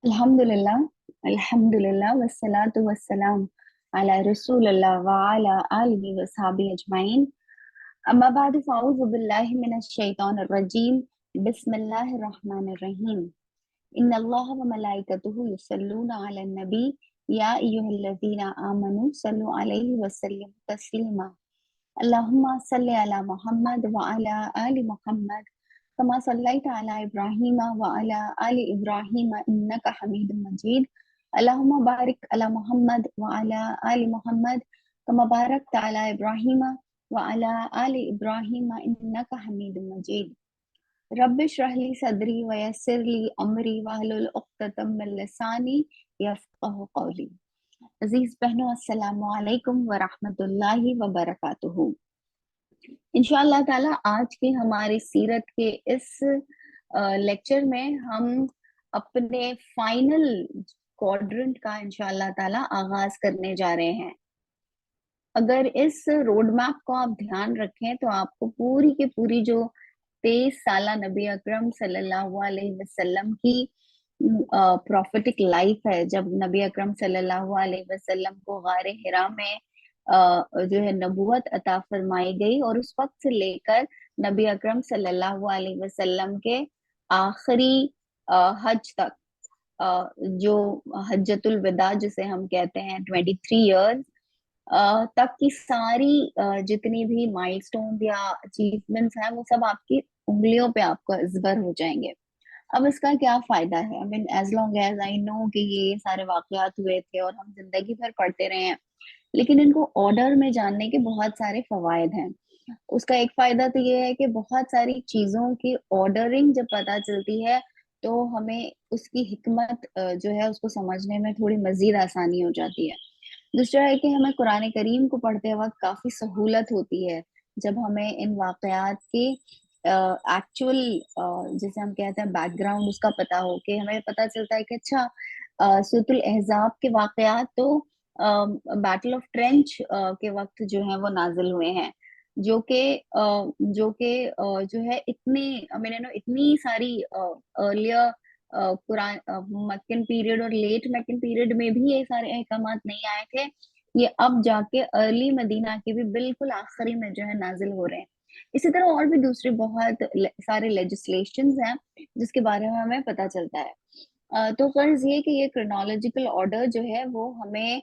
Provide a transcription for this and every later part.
अल्हम्दुलिल्लाह अल्हम्दुलिल्लाह वस्सलातु वस्सलाम अला रसूलिल्लाह व अला आलिहि व सहाबिहि अजमाइन। अम्मा बाद फ़अऊज़ु बिल्लाहि मिनश शैतानिर रजीम। बिस्मिल्लाहिर रहमानिर रहीम। इन्नल्लाह व मलाइकतुहु युसल्लूना अलन नबी या अय्युहल्लज़ीना आमनू सल्लु अलैहि व सल्लिमु तस्लीमा। अल्लाहुम्मा सल्लि अला मुहम्मद व अला आलि मुहम्मद कमा सल्लैता अला इब्राहीम व अला आलि इब्राहीम इन्नका हमीदुम मजीद। अल्लाहुम्मा बारिक अला मुहम्मद व अला आलि मुहम्मद कमा बारकता अला इब्राहीम व अला आलि इब्राहीम इन्नका हमीदुम मजीद। रब्बिश रहली सदरी व यस्सिर ली अमरी वहलुल उक़्दतम मिन लिसानी यफ़क़हू क़ौली। अजीज बहनों, अस्सलामु अलैकुम व रहमतुल्लाहि व बरकातुहू। इंशाअल्लाह ताला आज की हमारी सीरत के इस लेक्चर में हम अपने फाइनल क्वाड्रेंट का इंशाअल्लाह ताला आगाज करने जा रहे हैं। अगर इस रोड मैप को आप ध्यान रखें तो आपको पूरी की पूरी जो 23 साला नबी अकरम सल्लल्लाहु अलैहि वसल्लम की प्रॉफिटिक लाइफ है, जब नबी अकरम सल्लल्लाहु अलैहि वसल्लम को गारे हिरा में जो है नबूवत अता फरमाई गई, और उस वक्त से लेकर नबी अकरम सल्लल्लाहु अलैहि वसल्लम के आखिरी हज तक, जो हज्जतुल विदा जिसे हम कहते हैं 23 इयर्स तक की सारी जितनी भी माइलस्टोन या अचीवमेंट्स हैं वो सब आपकी उंगलियों पे आपको अजबर हो जाएंगे। अब इसका क्या फायदा है? I mean as long as I know कि ये सारे वाकयात हुए थे और हम जिंदगी भर पढ़ते रहे हैं, लेकिन इनको ऑर्डर में जानने के बहुत सारे फवायद हैं। उसका एक फायदा तो ये है कि बहुत सारी चीजों की ऑर्डरिंग जब पता चलती है तो हमें उसकी हिकमत जो है उसको समझने में थोड़ी मजीद आसानी हो जाती है। दूसरा है कि हमें कुरान करीम को पढ़ते वक्त काफी सहूलत होती है जब हमें इन वाकयात की एक्चुअल जिसे हम कहते हैं बैकग्राउंड उसका पता हो, कि हमें पता चलता है कि अच्छा सूरतुल अहज़ाब के वाकयात तो बैटल ऑफ ट्रेंच के वक्त जो है वो नाजिल हुए हैं, जो कि जो है इतने मैंने इतनी सारी अर्लियर कुरान मक्कन पीरियड और लेट मक्कन पीरियड में भी ये सारे अहकामात नहीं आए थे। ये अब जाके अर्ली मदीना के भी बिल्कुल आखिरी में जो है नाजिल हो रहे हैं। इसी तरह और भी दूसरे बहुत सारे लेजिस्लेशंस हैं जिसके बारे में हमें पता चलता है। तो फर्ज ये कि ये क्रोनोलॉजिकल ऑर्डर जो है वो हमें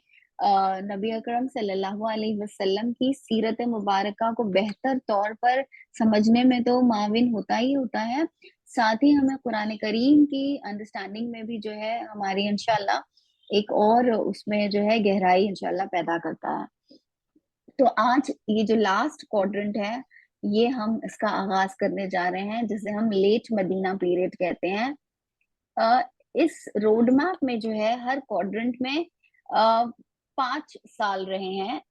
नबी अकरम सल्लल्लाहु अलैहि वसल्लम की सीरत मुबारका को बेहतर तौर पर समझने में तो माविन होता ही होता है, साथ ही हमें कुरान करीम की अंडरस्टैंडिंग में भी जो है हमारी इंशाल्लाह एक और उसमें जो है गहराई इंशाल्लाह पैदा करता है। तो आज ये जो लास्ट क्वाड्रेंट है ये हम इसका आगाज करने जा रहे हैं, जिसे हम लेट मदीना पीरियड कहते हैं। अ, इस रोड मैप में जो है हर क्वाड्रेंट में 5 साल रहे हैं,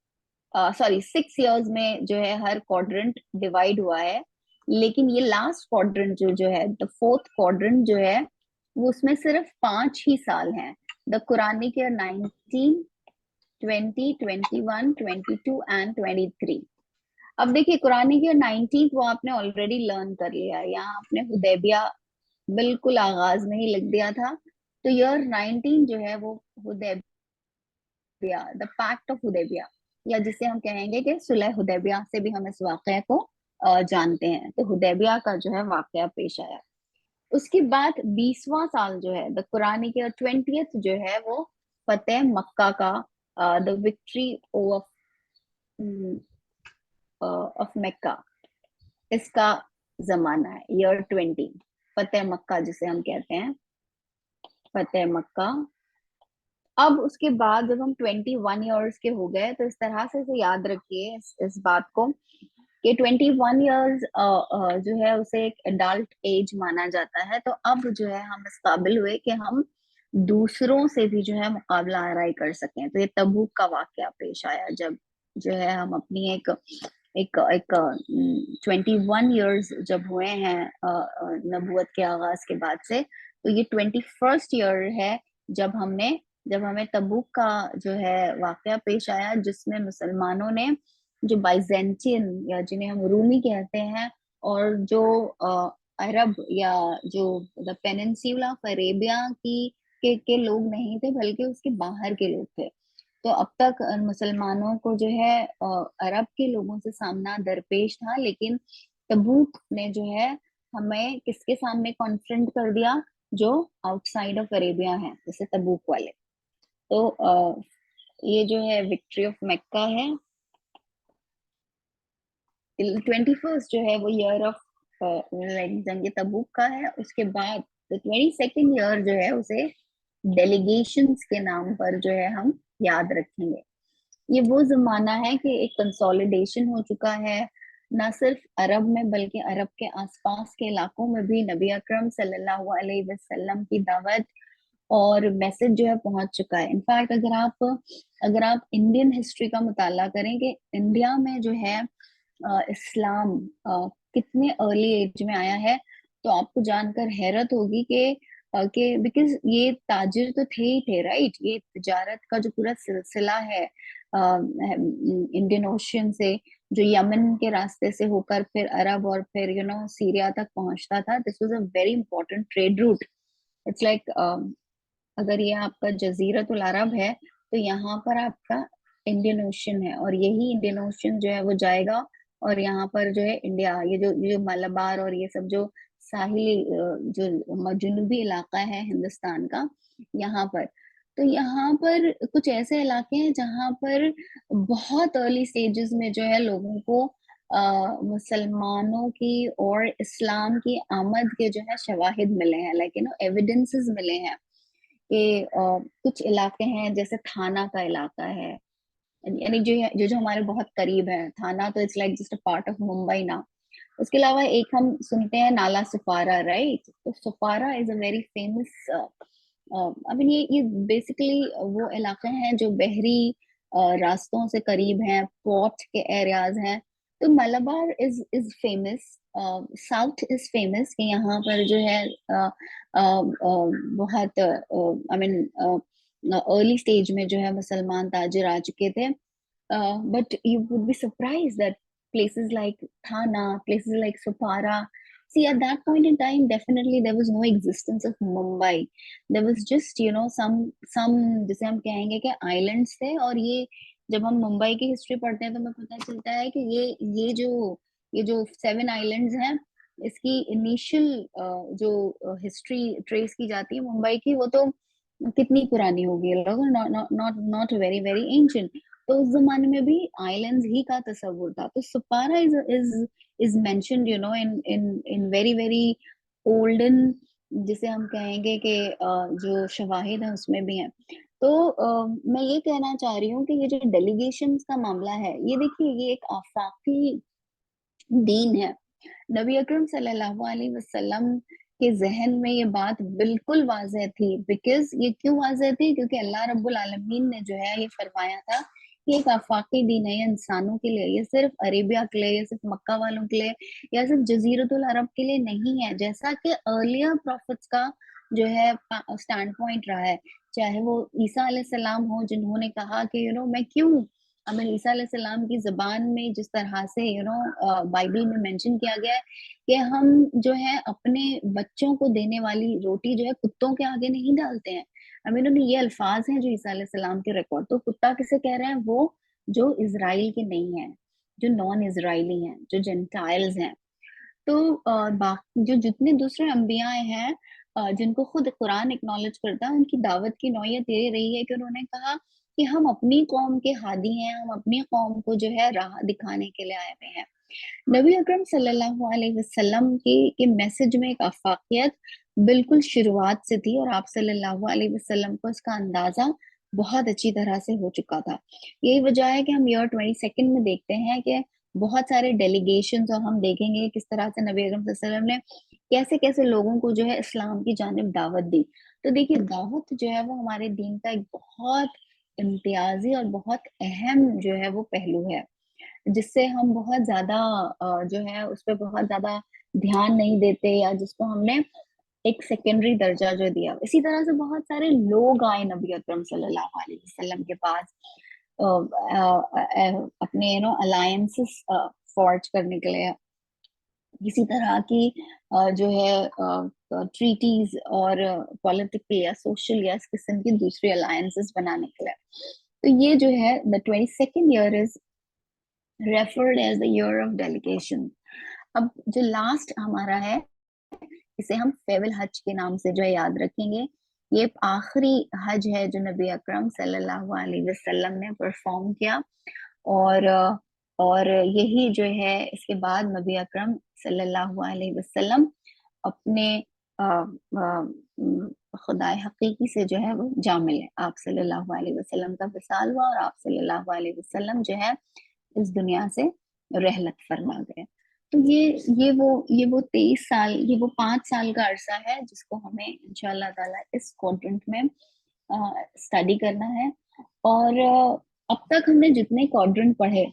सॉरी 6 इयर्स में जो है हर क्वाड्रेंट डिवाइड हुआ है। लेकिन ये लास्ट क्वाड्रेंट जो है द फोर्थ क्वाड्रेंट जो है वो उसमें सिर्फ 5 ही साल हैं। The Quranic year 19, 20, 21, 22 and 23। अब देखिए कुरानिक ईयर 19 वो आपने ऑलरेडी लर्न कर लिया, यहाँ आपने हुदैबिया बिल्कुल आगाज में ही लिख दिया था। तो ईयर 19 जो है वो Hudaibiya, the pact of Hudaibiya, या जिसे हम कहेंगे कि सुलह हुदैबिया से भी हम इस वाकये को जानते हैं। तो हुदैबिया का जो है वाकया पेश आया। उसके बाद 20वां साल जो है द कुरानिक ईयर 20th जो है वो फतेह मक्का का, द विक्ट्री ऑफ ऑफ मक्का, इसका जमाना है ईयर 20, फतेह मक्का जिसे हम कहते हैं फतेह मक्का। अब उसके बाद जब हम 21 ईयर्स के हो गए तो इस तरह से इसे याद रखिए इस बात को कि 21 ईयर्स जो है उसे एक एडल्ट एज माना जाता है। तो अब जो है हम इस काबिल हुए कि हम दूसरों से भी जो है मुकाबला आराई कर सकें। तो ये तबूक का वाकया पेश आया जब जो है हम अपनी एक एक एक 21 ईयर्स जब हुए हैं नबूवत के आगाज के बाद से, तो ये 21st ईयर है जब हमें तबूक का जो है वाकया पेश आया, जिसमें मुसलमानों ने जो बाइजेंटियन या जिन्हें हम रूमी कहते हैं और जो अरब या जो द पेनिनसुला ऑफ अरेबिया की کے لوگ نہیں تھے بلکہ اس کے باہر کے لوگ تھے. تو اب تک مسلمانوں کو جو ہے عرب کے لوگوں سے سامنا درپیش تھا، لیکن تبوک نے جو ہے ہمیں کس کے سامنے کانفرنٹ کر دیا؟ جو آؤٹ سائڈ آف عربیہ ہیں، جیسے تبوک والے. تو یہ جو ہے وکٹری آف مکہ ہے. 21 جو ہے وہ ایئر آف جنگ تبوک کا ہے. اس کے بعد 22 ایئر جو ہے اسے ڈیلیگیشنز کے نام پر جو ہے ہم یاد رکھیں گے. یہ وہ زمانہ ہے کہ ایک کنسولیڈیشن ہو چکا ہے، نہ صرف عرب میں بلکہ عرب کے آس پاس کے علاقوں میں بھی نبی اکرم صلی اللہ علیہ وسلم کی دعوت اور میسج جو ہے پہنچ چکا ہے. انفیکٹ اگر آپ انڈین ہسٹری کا مطالعہ کریں کہ انڈیا میں جو ہے اسلام کتنے ارلی ایج میں آیا ہے، تو آپ کو جان کر حیرت ہوگی کہ بیکاز یہ تاجر تو تھے ہی تھے، رائٹ. یہ تجارت کا جو پورا سلسلہ ہے انڈین اوشین سے جو یمن کے راستے سے ہو کر پھر عرب اور پھر سیریا تک پہنچتا تھا. This was a very important trade route. It's like اگر یہ آپ کا جزیرت العرب ہے تو یہاں پر آپ کا انڈین اوشن ہے، اور یہی انڈین اوشن جو ہے وہ جائے گا اور یہاں پر جو ہے انڈیا، یہ جو ملبار اور یہ سب جو ساحلی جو جنوبی علاقہ ہے ہندوستان کا، یہاں پر تو یہاں پر کچھ ایسے علاقے ہیں جہاں پر بہت ارلی سٹیجز میں جو ہے لوگوں کو مسلمانوں کی اور اسلام کی آمد کے جو ہے شواہد ملے ہیں، لائک ایویڈنسز ملے ہیں کہ کچھ علاقے ہیں جیسے تھانہ کا علاقہ ہے، یعنی جو ہمارے بہت قریب ہے. تھانہ تو it's like just a part of Mumbai نا. اس کے علاوہ ایک ہم سنتے ہیں نالا سپارہ، رائٹ. تو سپارہ از اے ویری فیمس یہ بیسیکلی وہ علاقے ہیں جو بحری راستوں سے قریب ہیں، پورٹ کے ایریاز ہیں. تو ملبار از فیمس، ساؤتھ از فیمس کہ یہاں پر جو ہے بہت ارلی سٹیج میں جو ہے مسلمان تاجر آ چکے تھے. But you would be surprised that places like Thana, places like Supara. See, at that point in time, definitely there was no existence of Mumbai. There was just, some جسے ہم کہیں گے کہ islands تھے. اور یہ جب ہم ممبئی کی ہسٹری پڑھتے ہیں تو ہمیں پتہ چلتا ہے کہ یہ جو 7 islands ہیں، اس کی انیشل جو ہسٹری ٹریس کی جاتی ہے ممبئی کی، وہ تو کتنی پرانی ہوگی، not very very ancient. تو اس زمانے میں بھی آئلینڈز ہی کا تصور تھا. تو سپارا is mentioned in very very olden, جسے ہم کہیں گے کہ جو شواہد ہیں اس میں بھی ہیں. تو میں یہ کہنا چاہ رہی ہوں کہ یہ جو ڈیلیگیشنز کا معاملہ ہے، یہ دیکھیے یہ ایک آفاقی دین ہے. نبی اکرم صلی اللہ علیہ وسلم کے ذہن میں یہ بات بالکل واضح تھی. بیکاز یہ کیوں واضح تھی؟ کیونکہ اللہ رب العالمین نے جو ہے یہ فرمایا تھا یہ ایک آفاقی دین ہے، یہ انسانوں کے لیے، یہ صرف عربیہ کے لیے، یہ صرف مکہ والوں کے لیے یا صرف جزیرت العرب کے لیے نہیں ہے. جیسا کہ ارلیئر پروفٹس کا جو ہے اسٹینڈ پوائنٹ رہا ہے، چاہے وہ عیسیٰ علیہ السلام ہو جنہوں نے کہا کہ میں کیوں عیسیٰ علیہ السلام کی زبان میں جس طرح سے بائبل میں مینشن کیا گیا ہے کہ ہم جو ہے اپنے بچوں کو دینے والی روٹی جو ہے کتوں کے آگے نہیں ڈالتے ہیں. یہ الفاظ ہیں جو عیسیٰ علیہ السلام کے ریکارڈ. تو کتا کسے کہہ رہے ہیں؟ وہ جو اسرائیل کے نہیں ہیں، جو نان اسرائیلی ہیں، جو جنٹائلز ہیں. تو جو جتنے دوسرے انبیاء ہیں جن کو خود قرآن اکنالج کرتا ہے، ان کی دعوت کی نوعیت یہ رہی ہے کہ انہوں نے کہا کہ ہم اپنی قوم کے ہادی ہیں، ہم اپنی قوم کو جو ہے راہ دکھانے کے لیے آئے ہوئے ہیں. نبی اکرم صلی اللہ علیہ وسلم کے میسج میں ایک آفاقیت بالکل شروعات سے تھی، اور آپ صلی اللہ علیہ وسلم کو اس کا اندازہ بہت اچھی طرح سے ہو چکا تھا. یہی وجہ ہے کہ ہم ایئر 22 میں دیکھتے ہیں کہ بہت سارے ڈیلیگیشنز، اور ہم دیکھیں گے کس طرح سے نبی اکرم صلی اللہ علیہ وسلم نے کیسے کیسے لوگوں کو جو ہے اسلام کی جانب دعوت دی. تو دیکھیے دعوت جو ہے وہ ہمارے دین کا ایک بہت امتیازی اور بہت اہم جو ہے وہ پہلو ہے، جس سے ہم بہت زیادہ جو ہے اس پہ بہت زیادہ دھیان نہیں دیتے، یا جس کو ہم نے ایک سیکنڈری درجہ جو دیا. اسی طرح سے بہت سارے لوگ آئے نبی اکرم صلی اللہ علیہ وسلم کے پاس اپنے الائنسز فورج کرنے کے لیے، کسی طرح کی جو ہے ट्रीटीज और पॉलिटिकल या सोशल या इस किस्म की दूसरी अलायंसेस बनाने के लिए। तो ये जो है the 22nd year is referred as the year of delegation. अब जो लास्ट हमारा है इसे हम फेवल हज के नाम से जो है याद रखेंगे। ये आखिरी हज है जो नबी अकरम सल्लल्लाहु अलैहि वसल्लम ने परफॉर्म किया, और और यही जो है इसके बाद नबी अकरम सल्लल्लाहु अलैहि वसल्लम अपने खुदाए हकीकी से जो है वो जा मिले। आप सल्लल्लाहु अलैहि वसल्लम का विसाल हुआ और आप सल्लल्लाहु अलैहि वसल्लम जो है इस दुनिया से रहलत फरमा गए। तो ये वो 23 साल, ये वो 5 साल का अरसा है जिसको हमें इंशाअल्लाह ताला इस क्वाड्रेंट में स्टडी करना है। और अब तक हमने जितने क्वाड्रेंट पढ़े,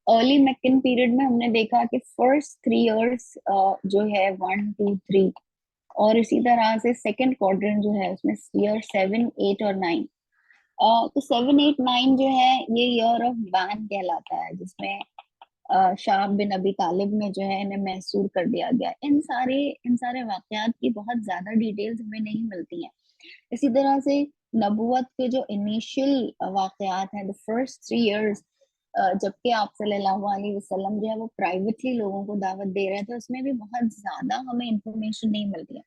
अर्ली मैकन पीरियड में हमने देखा कि फर्स्ट 3 इयर्स जो है 1, 2, 3, और इसी तरह से सेकंड क्वाड्रेंट जो है उसमें ईयर 7, 8 और 9। तो 7, 8, 9 जो है ये ईयर ऑफ बैन कहलाता है, जिसमें शाह बिन अबी तालिब ने जो है इन्हें महसूर कर दिया गया। इन सारे वाकयात की बहुत ज्यादा डिटेल्स हमें नहीं मिलती हैं। इसी तरह से नबूवत के जो इनिशियल वाकयात हैं, द फर्स्ट 3 इयर्स, जबकि आप सल्लल्लाहु अलैहि वसल्लम जो है वो प्राइवेटली लोगों को दावत दे रहे थे, उसमें भी बहुत ज्यादा हमें इंफॉर्मेशन नहीं मिलती है।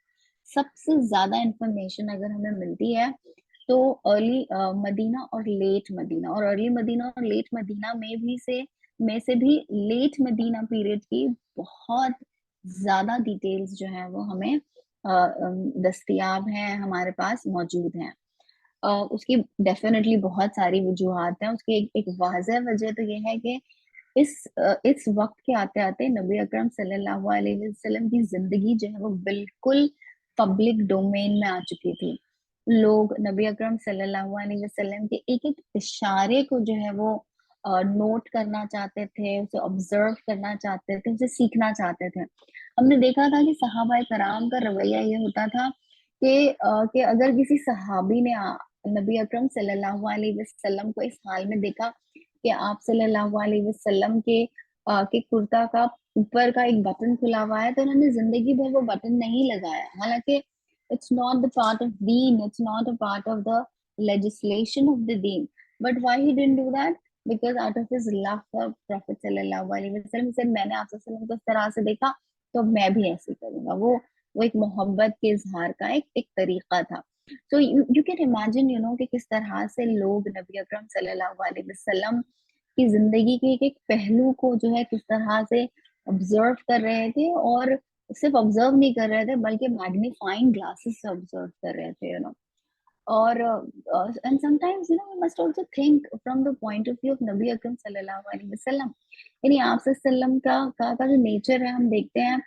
सबसे ज्यादा इंफॉर्मेशन अगर हमें मिलती है तो अर्ली मदीना और लेट मदीना, और अर्ली मदीना और लेट मदीना में से भी लेट मदीना पीरियड की बहुत ज्यादा डिटेल्स जो है वो हमें दस्तयाब हैं, हमारे पास मौजूद हैं। उसकी डेफिनेटली बहुत सारी वजूहात हैं। उसकी एक वाज़ह वजह तो ये है कि इस वक्त के आते आते नबी अकरम सल्लल्लाहु अलैहि वसल्लम की जिंदगी जो है वो बिल्कुल पब्लिक डोमेन में आ चुकी थी। लोग नबी अकरम सल्लल्लाहु अलैहि वसल्लम के एक एक इशारे को जो है वो नोट करना चाहते थे, उसे ऑब्जर्व करना चाहते थे, उसे सीखना चाहते थे। हमने देखा था कि सहाबा कराम का रवैया ये होता था कि अगर किसी सहाबी ने नबी अकरम सल्लल्लाहु अलैहि वसल्लम को इस हाल में देखा कि आप सल्लल्लाहु अलैहि वसल्लम के कुर्ता का ऊपर का एक बटन खुला हुआ है, तो उन्होंने जिंदगी भर वो बटन नहीं लगाया। हालांकि it's not the part of deen, it's not a part of the legislation of the deen, but why he didn't do that? Because out of his love for Prophet sallallahu alaihi wasallam, he said मैंने आप सल्लल्लाहु अलैहि वसल्लम को इस तरह से देखा तो मैं भी ऐसे करूंगा। वो एक मोहब्बत के इजहार का एक तरीका था। तो यू कैन इमेजिन कि किस तरह से लोग नबी अकरम सल्लल्लाहु अलैहि वसल्लम की जिंदगी के एक एक पहलू को जो है किस तरह से ऑब्जर्व कर रहे थे, और सिर्फ ऑब्जर्व नहीं कर रहे थे बल्कि मैग्नीफाइंग ग्लासेस से ऑब्जर्व कर रहे थे। और and sometimes we must also think from the point of view of नबी अकरम सल्लल्लाहु अलैहि वसल्लम। यानी आप सल्लम का जो नेचर है, हम देखते हैं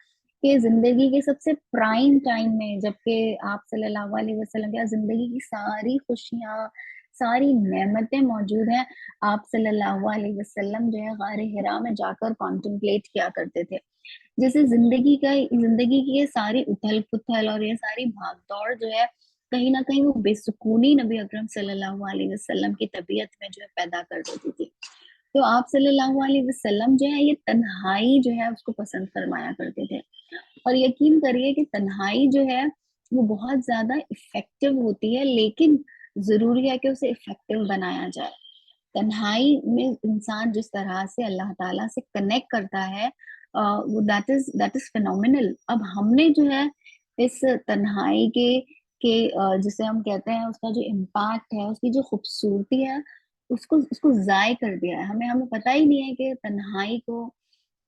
कि जिंदगी के सबसे प्राइम टाइम में, जबकि आप सल्लल्लाहु अलैहि वसल्लम की जिंदगी की सारी खुशियां, सारी नेमतें मौजूद हैं, आप सल्लल्लाहु अलैहि वसल्लम जो है गारे हिरा में जाकर कॉन्टेम्पलेट किया करते थे। जैसे जिंदगी की ये सारी उथल पुथल और ये सारी भागदौड़ जो है कहीं ना कहीं वो बेसुकूनी नबी अकरम सल्लल्लाहु अलैहि वसल्लम की तबीयत में जो है पैदा कर देती थी। तो आप सल्लल्लाहु अलैहि वसल्लम जो है ये तन्हाई जो है उसको पसंद फरमाया करते थे। और यकीन करिए कि तन्हाई जो है वो बहुत ज्यादा इफेक्टिव होती है, लेकिन जरूरी है कि उसे इफेक्टिव बनाया जाए। तन्हाई में इंसान जिस तरह से अल्लाह ताला से कनेक्ट करता है, वो दैट इज फिनोमिनल। अब हमने जो है इस तन्हाई के जिसे हम कहते हैं उसका जो इम्पैक्ट है, उसकी जो खूबसूरती है, उसको उसको जाय कर दिया है। हमें पता ही नहीं है कि तन्हाई को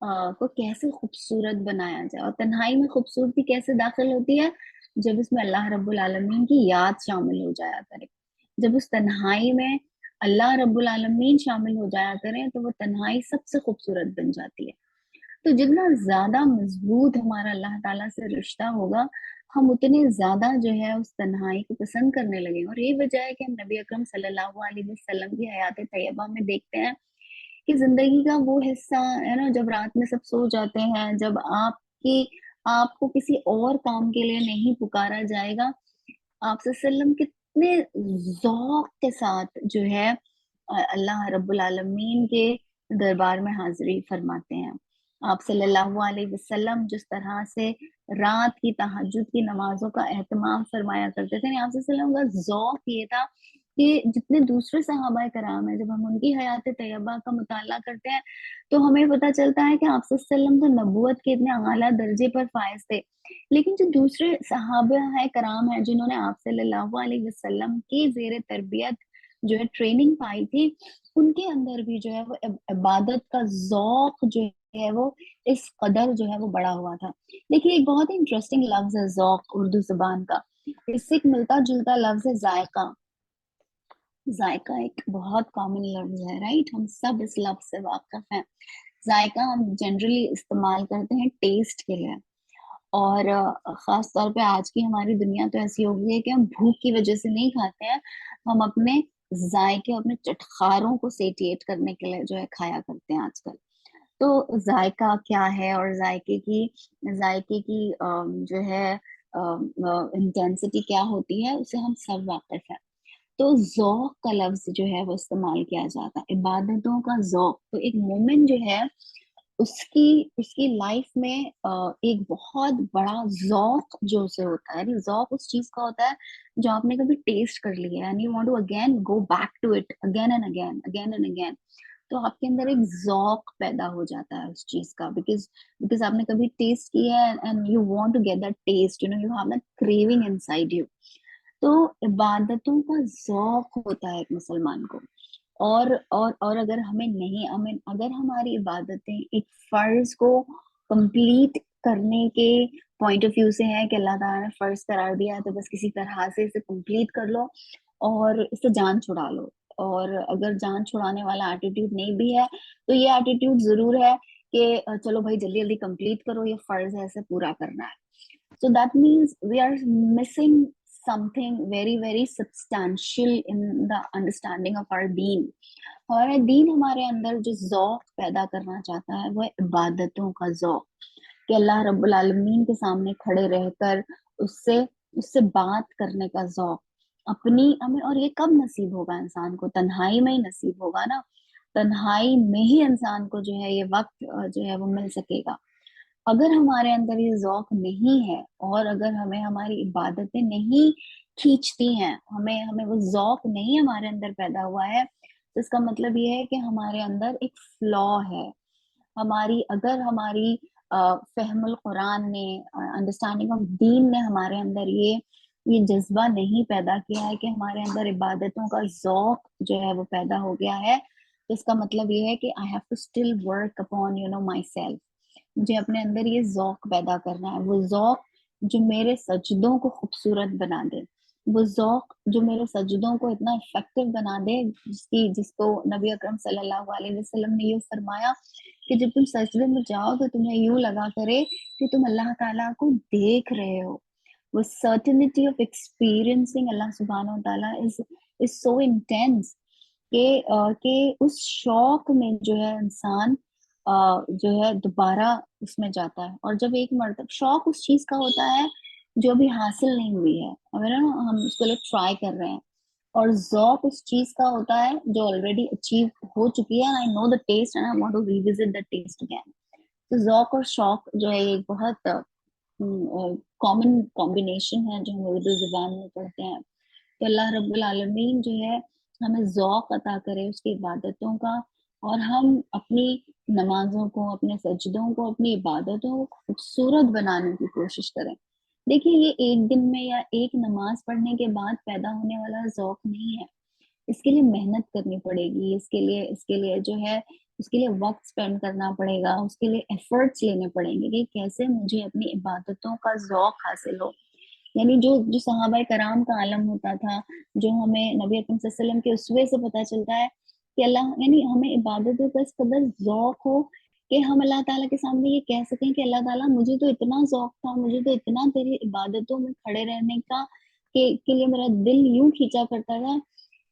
कैसे खूबसूरत बनाया जाए। और तन्हाई में खूबसूरती कैसे दाखिल होती है? जब इसमें अल्लाह रब्बुल आलमीन की याद शामिल हो जाया करे। जब उस तन्हाई में अल्लाह रब्बुल आलमीन शामिल हो जाया करें तो वो तन्हाई सबसे खूबसूरत बन जाती है। तो जितना ज्यादा मजबूत हमारा अल्लाह ताला से रिश्ता होगा, हम उतने ज्यादा जो है उस तन्हाई को पसंद करने लगे। और यही वजह है कि हम नबी अकरम सल्लल्लाहु अलैहि वसल्लम की हयात तैयबा में देखते हैं कि जिंदगी का वो हिस्सा है ना, जब रात में सब सो जाते हैं, जब आपको किसी और काम के लिए नहीं पुकारा जाएगा, आप सल्लम कितने ज़ौक़ के साथ जो है अल्लाह रब्बुल आलमीन के दरबार में हाजिरी फरमाते हैं। आप सल्लल्लाहु अलैहि वसल्लम जिस तरह से रात की तहज्जुद की नमाज़ों का एहतमाम फरमाया करते थे, आप सल्लल्लाहु अलैहि वसल्लम का ज़ौक ये था कि जितने दूसरे सहाबाए कराम हैं, जब हम उनकी हयात तैयबा का मुताला करते हैं, तो हमें पता चलता है कि आप सल्लल्लाहु अलैहि वसल्लम तो नबुव्वत के इतने आला दर्जे पर फ़ाइज़ थे। लेकिन जो दूसरे सहाबाए कराम हैं, जिन्होंने आप सल्लल्लाहु अलैहि वसल्लम की ज़ेर तरबियत जो है ट्रेनिंग पाई थी, उनके अंदर भी जो है वो इबादत का ज़ौक जो है वो इस कदर जो है वो बड़ा हुआ था। देखिए एक बहुत ही इंटरेस्टिंग लफ्ज़ है ज़ौक उर्दू ज़ुबान का। इससे एक मिलता-जुलता लफ्ज़ है ज़ायक़ा। ज़ायक़ा एक बहुत कॉमन लफ्ज़ है, राइट? हम सब इस लफ्ज़ से वाक़िफ़ हैं। ज़ायक़ा हम जनरली इस्तेमाल करते हैं टेस्ट के लिए और ख़ास तौर पे आज की हमारी दुनिया तो ऐसी हो गई है कि हम भूख की वज़ह से नहीं खाते हैं, हम अपने ज़ायक़े, अपने चटखारों को सैटिएट करने के लिए जो है खाया करते हैं आजकल। तो ज़ायक़ा क्या है और ज़ायक़े की जो है इंटेंसिटी क्या होती है, उससे हम सब वाक़िफ़ हैं। तो ज़ौक़ का लफ्ज़ जो है वो इस्तेमाल किया जाता है, इबादतों का ज़ौक़। तो एक मोमिन जो है उसकी उसकी लाइफ़ में एक बहुत बड़ा ज़ौक़ जो उसे होता है, यानी ज़ौक़ उस चीज़ का होता है जो आपने कभी टेस्ट कर लिया है and you want to again go back to it again and again, again and again. तो आपके अंदर एक ज़ौक़ पैदा हो जाता है उस चीज़ का बिकॉज़ बिकॉज़ आपने कभी टेस्ट किया है and you want to get that taste, you know you have that craving inside you. तो इबादतों का ज़ौक़ होता है एक मुसलमान को और अगर हमें नहीं हमें अगर हमारी इबादतें एक फ़र्ज़ को कंप्लीट करने के पॉइंट ऑफ व्यू से है कि अल्लाह ताला ने फ़र्ज़ करार दिया है तो बस किसी तरह से इसे कंप्लीट कर लो और इससे जान छुड़ा लो। और अगर जान छुड़ाने वाला एटीट्यूड नहीं भी है, तो ये एटीट्यूड ज़रूर है कि चलो भाई जल्दी-जल्दी कंप्लीट करो, ये फ़र्ज़ है इसे पूरा करना है। So that means we are missing something very, very substantial in the understanding of our deen. हमारा दीन हमारे अंदर जो ज़ौक़ पैदा करना चाहता है, वो है इबादतों का ज़ौक़ कि अल्लाह रब्बुल आलमीन के सामने खड़े रहकर उससे उससे बात करने का ज़ौक़। अपनी हमें और ये कब नसीब होगा इंसान को? तन्हाई में ही नसीब होगा ना। तन्हाई में ही इंसान को जो है ये वक़्त जो है वो मिल सकेगा। अगर हमारे अंदर ये ज़ौक़ नहीं है और अगर हमें हमारी इबादतें नहीं खींचती हैं, हमें हमें वो ज़ौक़ नहीं हमारे अंदर पैदा हुआ है, तो इसका मतलब ये है कि हमारे अंदर एक फ्लॉ है। हमारी फ़हमुल कुरान ने अंडरस्टैंडिंग ऑफ दीन ने हमारे अंदर ये जज़्बा नहीं पैदा किया है कि हमारे अंदर इबादतों का ज़ौक़ जो है वो पैदा हो गया है, तो इसका मतलब ये है कि I have to still work upon you know myself. मुझे अपने अंदर ये ज़ौक़ पैदा करना है, वो ज़ौक़ जो मेरे सजदों को खूबसूरत बना दे, वो ज़ौक़ जो मेरे सजदों को इतना इफ़ेक्टिव बना दे जिसको नबी अकरम सल्लल्लाहु अलैहि वसल्लम ने यूँ फरमाया कि जब तुम सजदे में जाओ तो तुम्हें यूँ लगा करे कि तुम अल्लाह ताला को देख रहे हो। वो सर्टेनिटी ऑफ एक्सपीरियंसिंग अल्लाह सुब्हानहू व तआला इज़ सो इंटेंस कि उस शौक में जो है इंसान जो है दोबारा उसमें जाता है और जब एक मर्तबा शौक उस चीज़ का होता है जो अभी हासिल नहीं हुई है, अगर ना हम उसके लिए ट्राई कर रहे हैं और ज़ौक़ उस चीज़ का होता है जो ऑलरेडी अचीव हो चुकी है, I know the taste and I want to revisit the taste again. तो ज़ौक़ और शौक जो है ये एक बहुत कॉमन कॉम्बिनेशन है जो हम उर्दू ज़ुबान में पढ़ते हैं। तो अल्लाह रब्बुल आलमीन जो है हमें ज़ौक़ अता करे उसकी इबादतों का और हम अपनी नमाज़ों को, अपने सजदों को, अपनी इबादतों को खूबसूरत बनाने की कोशिश करें। देखिए ये एक दिन में या एक नमाज़ पढ़ने के बाद पैदा होने वाला ज़ौक़ नहीं है। इसके लिए मेहनत करनी पड़ेगी, इसके लिए जो है उसके लिए वक़्त स्पेंड करना पड़ेगा, उसके लिए एफ़र्ट्स लेने पड़ेंगे कि कैसे मुझे अपनी इबादतों का ज़ौक़ हासिल हो। यानी जो जो सहाबाए कराम का आलम होता था, जो हमें नबी अकरम सल्लल्लाहु अलैहि वसल्लम के उसवे से पता चलता है कि अल्लाह यानी हमें इबादतों का इस कदर ज़ौक़ हो कि हम अल्लाह ताला के सामने ये कह सकें कि अल्लाह ताला मुझे तो इतना ज़ौक़ था, मुझे तो इतना तेरी इबादतों में खड़े रहने का के लिए मेरा दिल यूँ खींचा करता था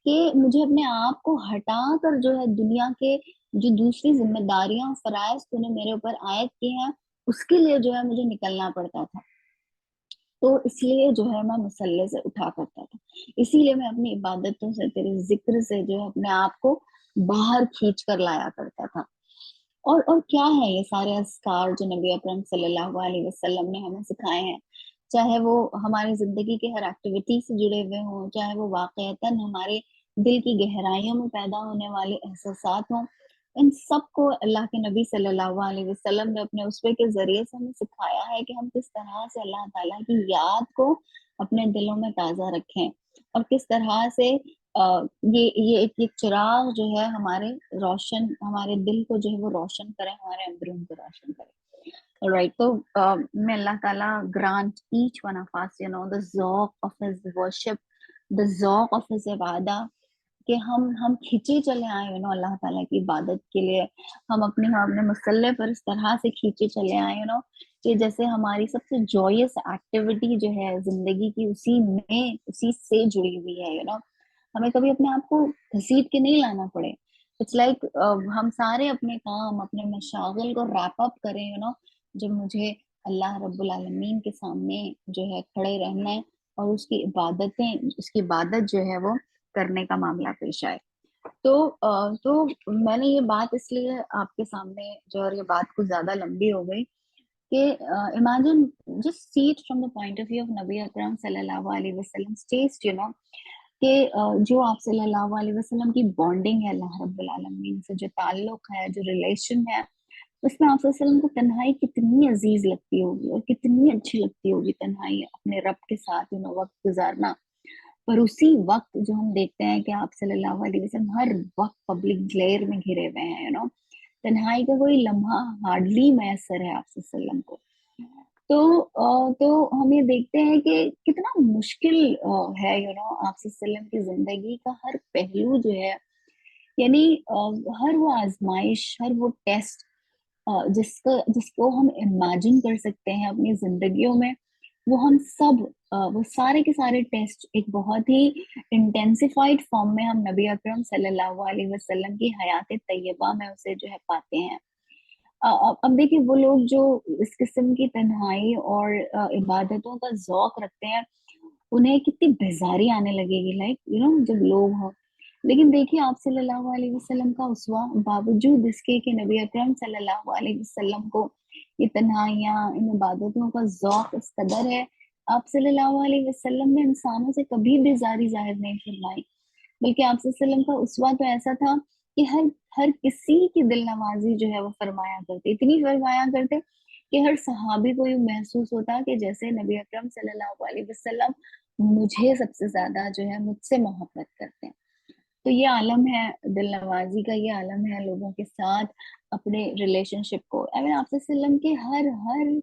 कि मुझे अपने आप को हटाकर जो है दुनिया के जो दूसरी ज़िम्मेदारियाँ, फ़राइज़ तूने मेरे ऊपर आयद किए हैं, उसके लिए जो है मुझे निकलना पड़ता था। तो इसलिए जो है मैं मुसल्ले से उठा करता था। इसीलिए मैं अपनी इबादतों से, तेरे ज़िक्र से जो है अपने आप को बाहर खींच कर लाया करता था। और क्या है ये सारे अस्कार जो नबी अकरम सल्लल्लाहु अलैहि वसल्लम ने हमें सिखाए हैं, चाहे वो हमारी जिंदगी के हर एक्टिविटी से जुड़े हुए हों, चाहे वो वाकईतन हमारे दिल की गहराइयों में पैदा होने वाले एहसासात हों, इन सब को अल्लाह के नबी सल्लल्लाहु अलैहि वसल्लम ने अपने उसवे के जरिए से हमें सिखाया है कि हम किस तरह से अल्लाह ताला की याद को अपने दिलों में ताज़ा रखें, और किस तरह से ये एक चिराग जो है हमारे रोशन, हमारे दिल को जो है वो रोशन करे, हमारे अंदरूम को रोशन करे। राइट, तो may Allah Ta'ala grant each one of us, you know, the zauq of his worship, the zauq of his ibadah, कि हम खींचे चले आए, यू नो, अल्लाह ताला की इबादत के लिए। हम अपने मुसल्ले पर इस तरह से खींचे चले आए, यू नो, कि जैसे हमारी सबसे जॉयस एक्टिविटी जो है जिंदगी की उसी से जुड़ी हुई है, यू नो। हमें कभी अपने आप को घसीट के नहीं लाना पड़े। इट्स लाइक हम सारे अपने काम, अपने मशागिल को रैप अप करें, यू नो, जब मुझे अल्लाह रब्बुल आलमीन के सामने जो है खड़े रहना है और उसकी इबादत जो है वो करने का मामला पेश आए। तो मैंने ये बात इसलिए आपके सामने जो, और ये बात कुछ ज्यादा लंबी हो गई, कि imagine, just see it from the point of view of नबी अकरम सल्लल्लाहु अलैहि वसल्लम टेस्ट, यू नो, कि जो आप सल्लल्लाहु अलैहि वसल्लम की बॉन्डिंग है अल्लाह रब्बुल आलमीन से, जो ताल्लुक है, जो रिलेशन है, उसमें आप वसल्लम को तन्हाई कितनी अजीज लगती होगी और कितनी अच्छी लगती होगी तन्हाई अपने रब के साथ, यू नो, वक्त गुजारना। पर उसी वक्त जो हम देखते हैं कि आप सल्लल्लाहु अलैहि वसल्लम हर वक्त पब्लिक ग्लेयर में घिरे हुए हैं, यू नो, तन्हाई का कोई लम्हा हार्डली मैसर है आप वसल्लम को। तो हम ये देखते हैं कि कितना मुश्किल है, यू नो, आप वसल्लम की जिंदगी का हर पहलू जो है, यानी हर वो आजमाइश, हर वो टेस्ट जिसको हम इमेजिन कर सकते हैं अपनी जिंदगियों में, वो हम सब वो सारे के सारे टेस्ट एक बहुत ही इंटेंसिफाइड फॉर्म में हम नबी अकरम सल्लल्लाहु अलैहि वसल्लम की हयात तैयबा में उसे जो है पाते हैं। अब देखिए, वो लोग जो इस किस्म की तन्हाई और इबादतों का ज़ौक रखते हैं, उन्हें कितनी बेज़ारी आने लगेगी, लाइक, यू नो, जब लोग हों। लेकिन देखिए, आप सल्लल्लाहु अलैहि वसल्लम का उसवा, बावजूद इसके कि नबी अकरम सल्लल्लाहु अलैहि वसल्लम को ये तन्हाइयाँ, इन इबादतों का ज़ौक इस कदर है, आप सल्लल्लाहु अलैहि वसल्लम ने इंसानों से कभी बेज़ारी ज़ाहिर नहीं फरमाई। बल्कि आप सल्लल्लाहु अलैहि वसल्लम का उसवा तो ऐसा था कि हर हर किसी की दिल नवाजी जो है वो फरमाया करते, इतनी फरमाया करते कि हर सहाबी को यूं महसूस होता कि जैसे नबी अकरम सल्लल्लाहु अलैहि वसल्लम मुझे सबसे ज्यादा जो है मुझसे मोहब्बत करते हैं। तो ये आलम है दिल नवाजी का, ये आलम है लोगों के साथ अपने रिलेशनशिप को। आई मीन, आप वसल्लम के हर हर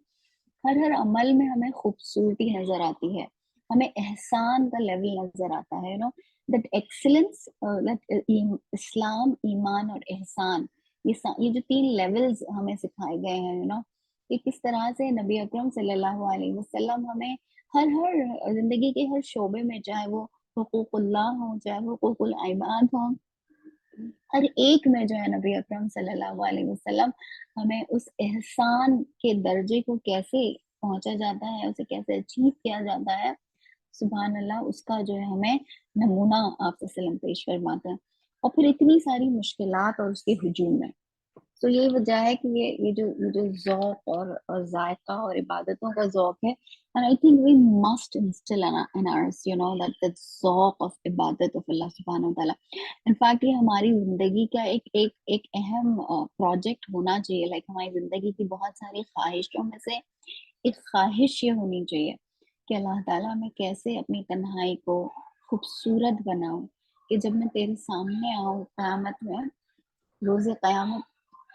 हर हर अमल में हमें खूबसूरती नजर आती है, हमें एहसान का लेवल नजर आता है, you know, that excellence, that Islam, ईमान और एहसान, ये जो तीन लेवल्स हमें सिखाए गए हैं, यू नो, कि किस तरह से नबी अकरम सल्लल्लाहु अलैहि वसल्लम हमें हर हर जिंदगी के हर शोबे में, चाहे वो हुकूकुल्लाह हो, चाहे वो हुकूकुल इबाद हो, हर एक में जो है नबी अकरम सल्लल्लाहु अलैहि वसल्लम हमें उस एहसान के दर्जे को कैसे पहुंचा जाता है, उसे कैसे अचीव किया जाता है, सुभान अल्लाह, उसका जो है हमें नमूना आप वसल्लम पेश फरमाते हैं। और फिर इतनी सारी मुश्किलात और उसके हुजूम में। तो यही वजह है कि ये जो ज़ौक़ और ज़ायक़ा और इबादतों का ज़ौक़ है, and I think we must instil in us, you know, that ज़ौक़ ऑफ इबादत ऑफ अल्लाह सुब्हानहू व तआला। इनफैक्ट ये हमारी ज़िंदगी का एक एक एक अहम प्रोजेक्ट होना चाहिए, लाइक हमारी ज़िंदगी की बहुत सारी ख्वाहिशों में से एक ख्वाहिश ये होनी चाहिए कि अल्लाह ताला मैं कैसे अपनी तन्हाई को खूबसूरत बनाऊँ, कि जब मैं तेरे सामने आऊँ क़यामत में, रोज़े क़यामत,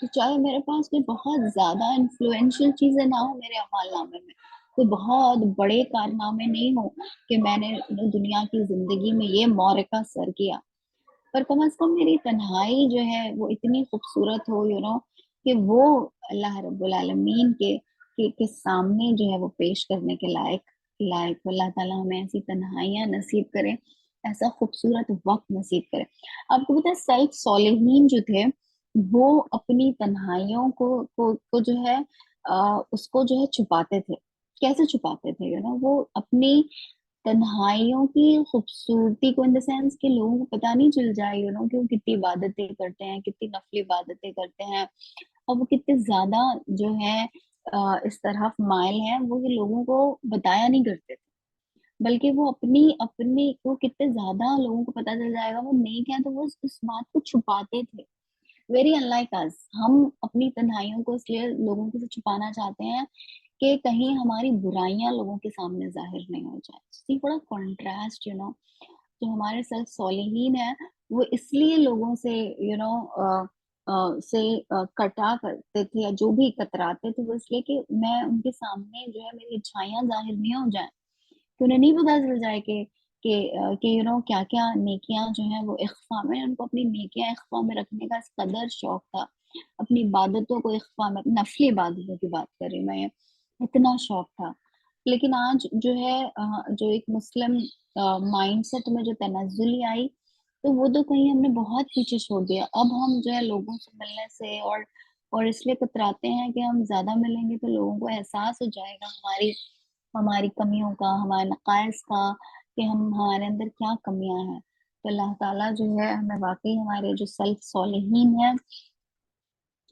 तो चाहे मेरे पास कोई बहुत ज़्यादा इन्फ्लुएंशियल चीज़ें ना हो मेरे अमालनामे में, कोई बहुत बड़े कारनामे नहीं हो कि मैंने दुनिया की ज़िंदगी में ये मौरका सर किया, पर कम से कम मेरी तन्हाई जो है वो इतनी खूबसूरत हो, यू नो, कि वो अल्लाह रब्बुल आलमीन के सामने जो है वो पेश करने के लायक लायक अल्लाह ताला हमें ऐसी तन्हाइयाँ नसीब करे, ऐसा खूबसूरत वक्त नसीब करे। आपको पता है, सल्फ सालेहीन जो थे, वो अपनी तन्हाइयों को जो है उसको जो है छुपाते थे। कैसे छुपाते थे, यू नो, वो अपनी तन्हाइयों की खूबसूरती को, इन द सेंस कि लोगों को पता नहीं चल जाए, यू नो, कि वो कितनी इबादतें करते हैं, कितनी नफली इबादतें करते हैं, اور وہ کتنے زیادہ جو ہے اس طرف مائل ہیں، وہ یہ لوگوں کو بتایا نہیں کرتے تھے، بلکہ وہ اپنی اپنی کو کتنے زیادہ لوگوں کو پتا چل جائے گا وہ نیک ہے تو وہ اس بات کو چھپاتے تھے. ویری ان لائک اس، ہم اپنی تنہائیوں کو اس لیے لوگوں سے چھپانا چاہتے ہیں کہ کہیں ہماری برائیاں لوگوں کے سامنے ظاہر نہیں ہو جائے. See بڑا کنٹراسٹ جو ہمارے سلف صالحین ہیں وہ اس لیے لوگوں سے سے کٹا کرتے تھے یا جو بھی کتراتے تھے، وہ اس لیے کہ میں ان کے سامنے جو ہے میری اچھائیاں ظاہر نہیں ہو جائیں، کہ انہیں نہیں پتا چل جائے کہ کیا کیا نیکیاں جو ہیں وہ اخفا میں، ان کو اپنی نیکیاں اخفا میں رکھنے کا اس قدر شوق تھا، اپنی عبادتوں کو اخفا میں، نفلی عبادتوں کی بات کر رہی میں، اتنا شوق تھا. لیکن آج جو ہے جو ایک مسلم مائنڈ سیٹ میں جو تنزلی آئی، تو وہ تو کہیں ہم نے بہت پیچھے چھوڑ دیا. اب ہم جو ہے لوگوں سے ملنے سے اور اس لیے کتراتے ہیں کہ ہم زیادہ ملیں گے تو لوگوں کو احساس ہو جائے گا ہماری کمیوں کا، ہمارے نقائص کا، کہ ہمارے اندر کیا کمیاں ہیں. تو اللہ تعالیٰ جو ہے ہمیں واقعی ہمارے جو سلف صالحین ہیں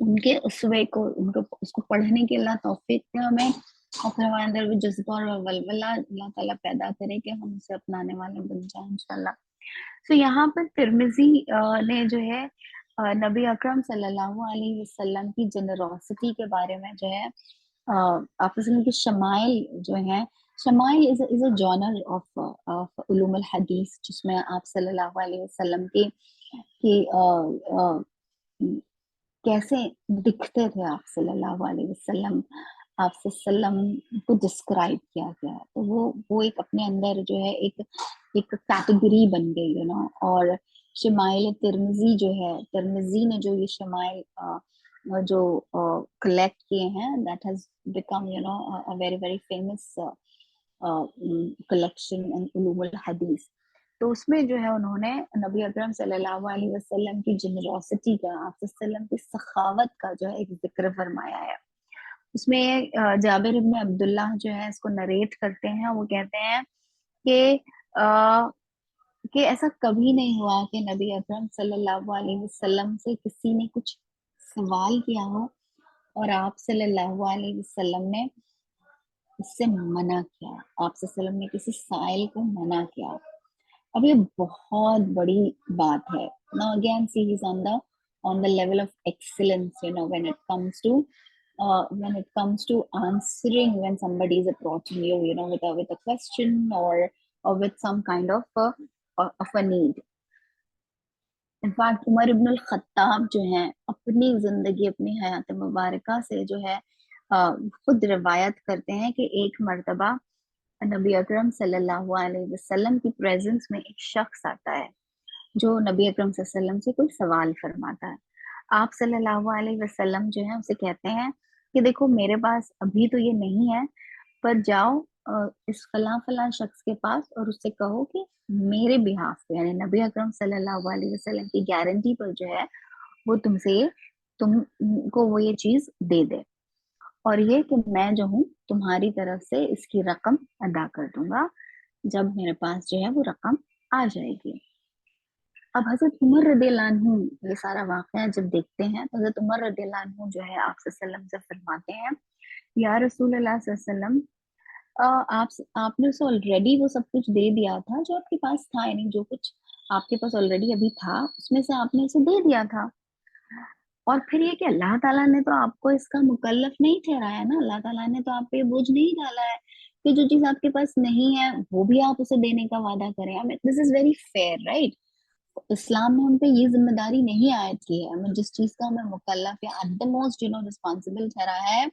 ان کے اسوے کو اس کو پڑھنے کی اللہ توفیق دے ہمیں، اور پھر ہمارے اندر وہ جذبہ اور ولولہ اللہ تعالیٰ پیدا کرے کہ ہم اسے اپنانے والے بن جائیں انشاءاللہ. تو یہاں پر ترمذی نے جو ہے نبی اکرم صلی اللہ علیہ وسلم کی جنروسٹی کے بارے میں جو ہے آپ کی شمائل جو ہیں، شمائل از اے جانر آف علوم الحدیث، جس میں آپ صلی اللہ علیہ وسلم کی کیسے دکھتے تھے آپ صلی اللہ علیہ وسلم، آپ صلی اللہ علیہ وسلم کو ڈسکرائب کیا گیا ہے. تو وہ ایک اپنے اندر جو ہے ایک کیٹیگری بن گئی اور شمائل ترمذی جو ہے، ترمذی نے جو یہ شمائل جو کلیکٹ کیے ہیں، that has become very very famous collection in علوم الحدیث. تو اس میں جو ہے انہوں نے نبی اکرم صلی اللہ علیہ وسلم کی جنروسٹی کا، آپ صلی اللہ علیہ وسلم کی سخاوت کا جو ہے ایک ذکر فرمایا ہے. اس میں جابر ابن عبداللہ جو ہے اس کو نریٹ کرتے ہیں، وہ کہتے ہیں کہ ایسا کبھی نہیں ہوا کہ نبی اکرم صلی اللہ علیہ وسلم سے کسی نے کچھ سوال کیا ہو اور آپ صلی اللہ علیہ وسلم نے اس سے منع کیا، آپ صلی اللہ علیہ وسلم نے کسی سائل کو منع کیا. اب یہ بہت بڑی بات ہے. Now again, see he's on the level of excellence, when it comes to answering when somebody is approaching you, with a question or with some kind of a need. In fact, عمر ابن الخطاب جو ہیں اپنی زندگی، اپنی حیات مبارکہ سے جو ہے خود روایت کرتے ہیں کہ ایک مرتبہ نبی اکرم صلی اللہ علیہ وسلم کی پریزنس میں ایک شخص آتا ہے جو نبی اکرم صلی اللہ علیہ وسلم سے کوئی سوال فرماتا ہے. آپ صلی اللہ علیہ وسلم جو ہے اسے کہتے ہیں کہ دیکھو میرے پاس ابھی تو یہ نہیں ہے، پر جاؤ اس فلاں فلاں شخص کے پاس اور اس سے کہو کہ میرے بہاف پہ، یعنی نبی اکرم صلی اللہ علیہ وسلم کی گارنٹی پر جو ہے وہ تم کو وہ یہ چیز دے دے، اور یہ کہ میں جو ہوں تمہاری طرف سے اس کی رقم ادا کر دوں گا جب میرے پاس جو ہے وہ رقم آ جائے گی. اب حضرت عمر رضی اللہ عنہ یہ سارا واقعہ جب دیکھتے ہیں تو حضرت عمر رضی اللہ عنہ جو ہے آپ صلی اللہ علیہ وسلم سے فرماتے ہیں، یا رسول اللہ صلی اللہ علیہ وسلم، آپ نے اسے آلریڈی وہ سب کچھ دے دیا تھا جو آپ کے پاس تھا، یعنی جو کچھ آپ کے پاس آلریڈی ابھی تھا اس میں سے آپ نے اسے دے دیا تھا. اور پھر یہ کہ اللہ تعالیٰ نے تو آپ کو اس کا مکلف نہیں ٹھہرایا نا، اللہ تعالیٰ نے تو آپ پہ بوجھ نہیں ڈالا ہے کہ جو چیز آپ کے پاس نہیں ہے وہ بھی آپ اسے دینے کا وعدہ کریں. دس از ویری فیئر، رائٹ؟ اسلام نے ہم پہ یہ ذمہ داری نہیں عائد کی ہے، ہمیں جس چیز کا ہمیں مکلف یا ایٹ دا موسٹ رسپانسبل ٹھہرایا ہے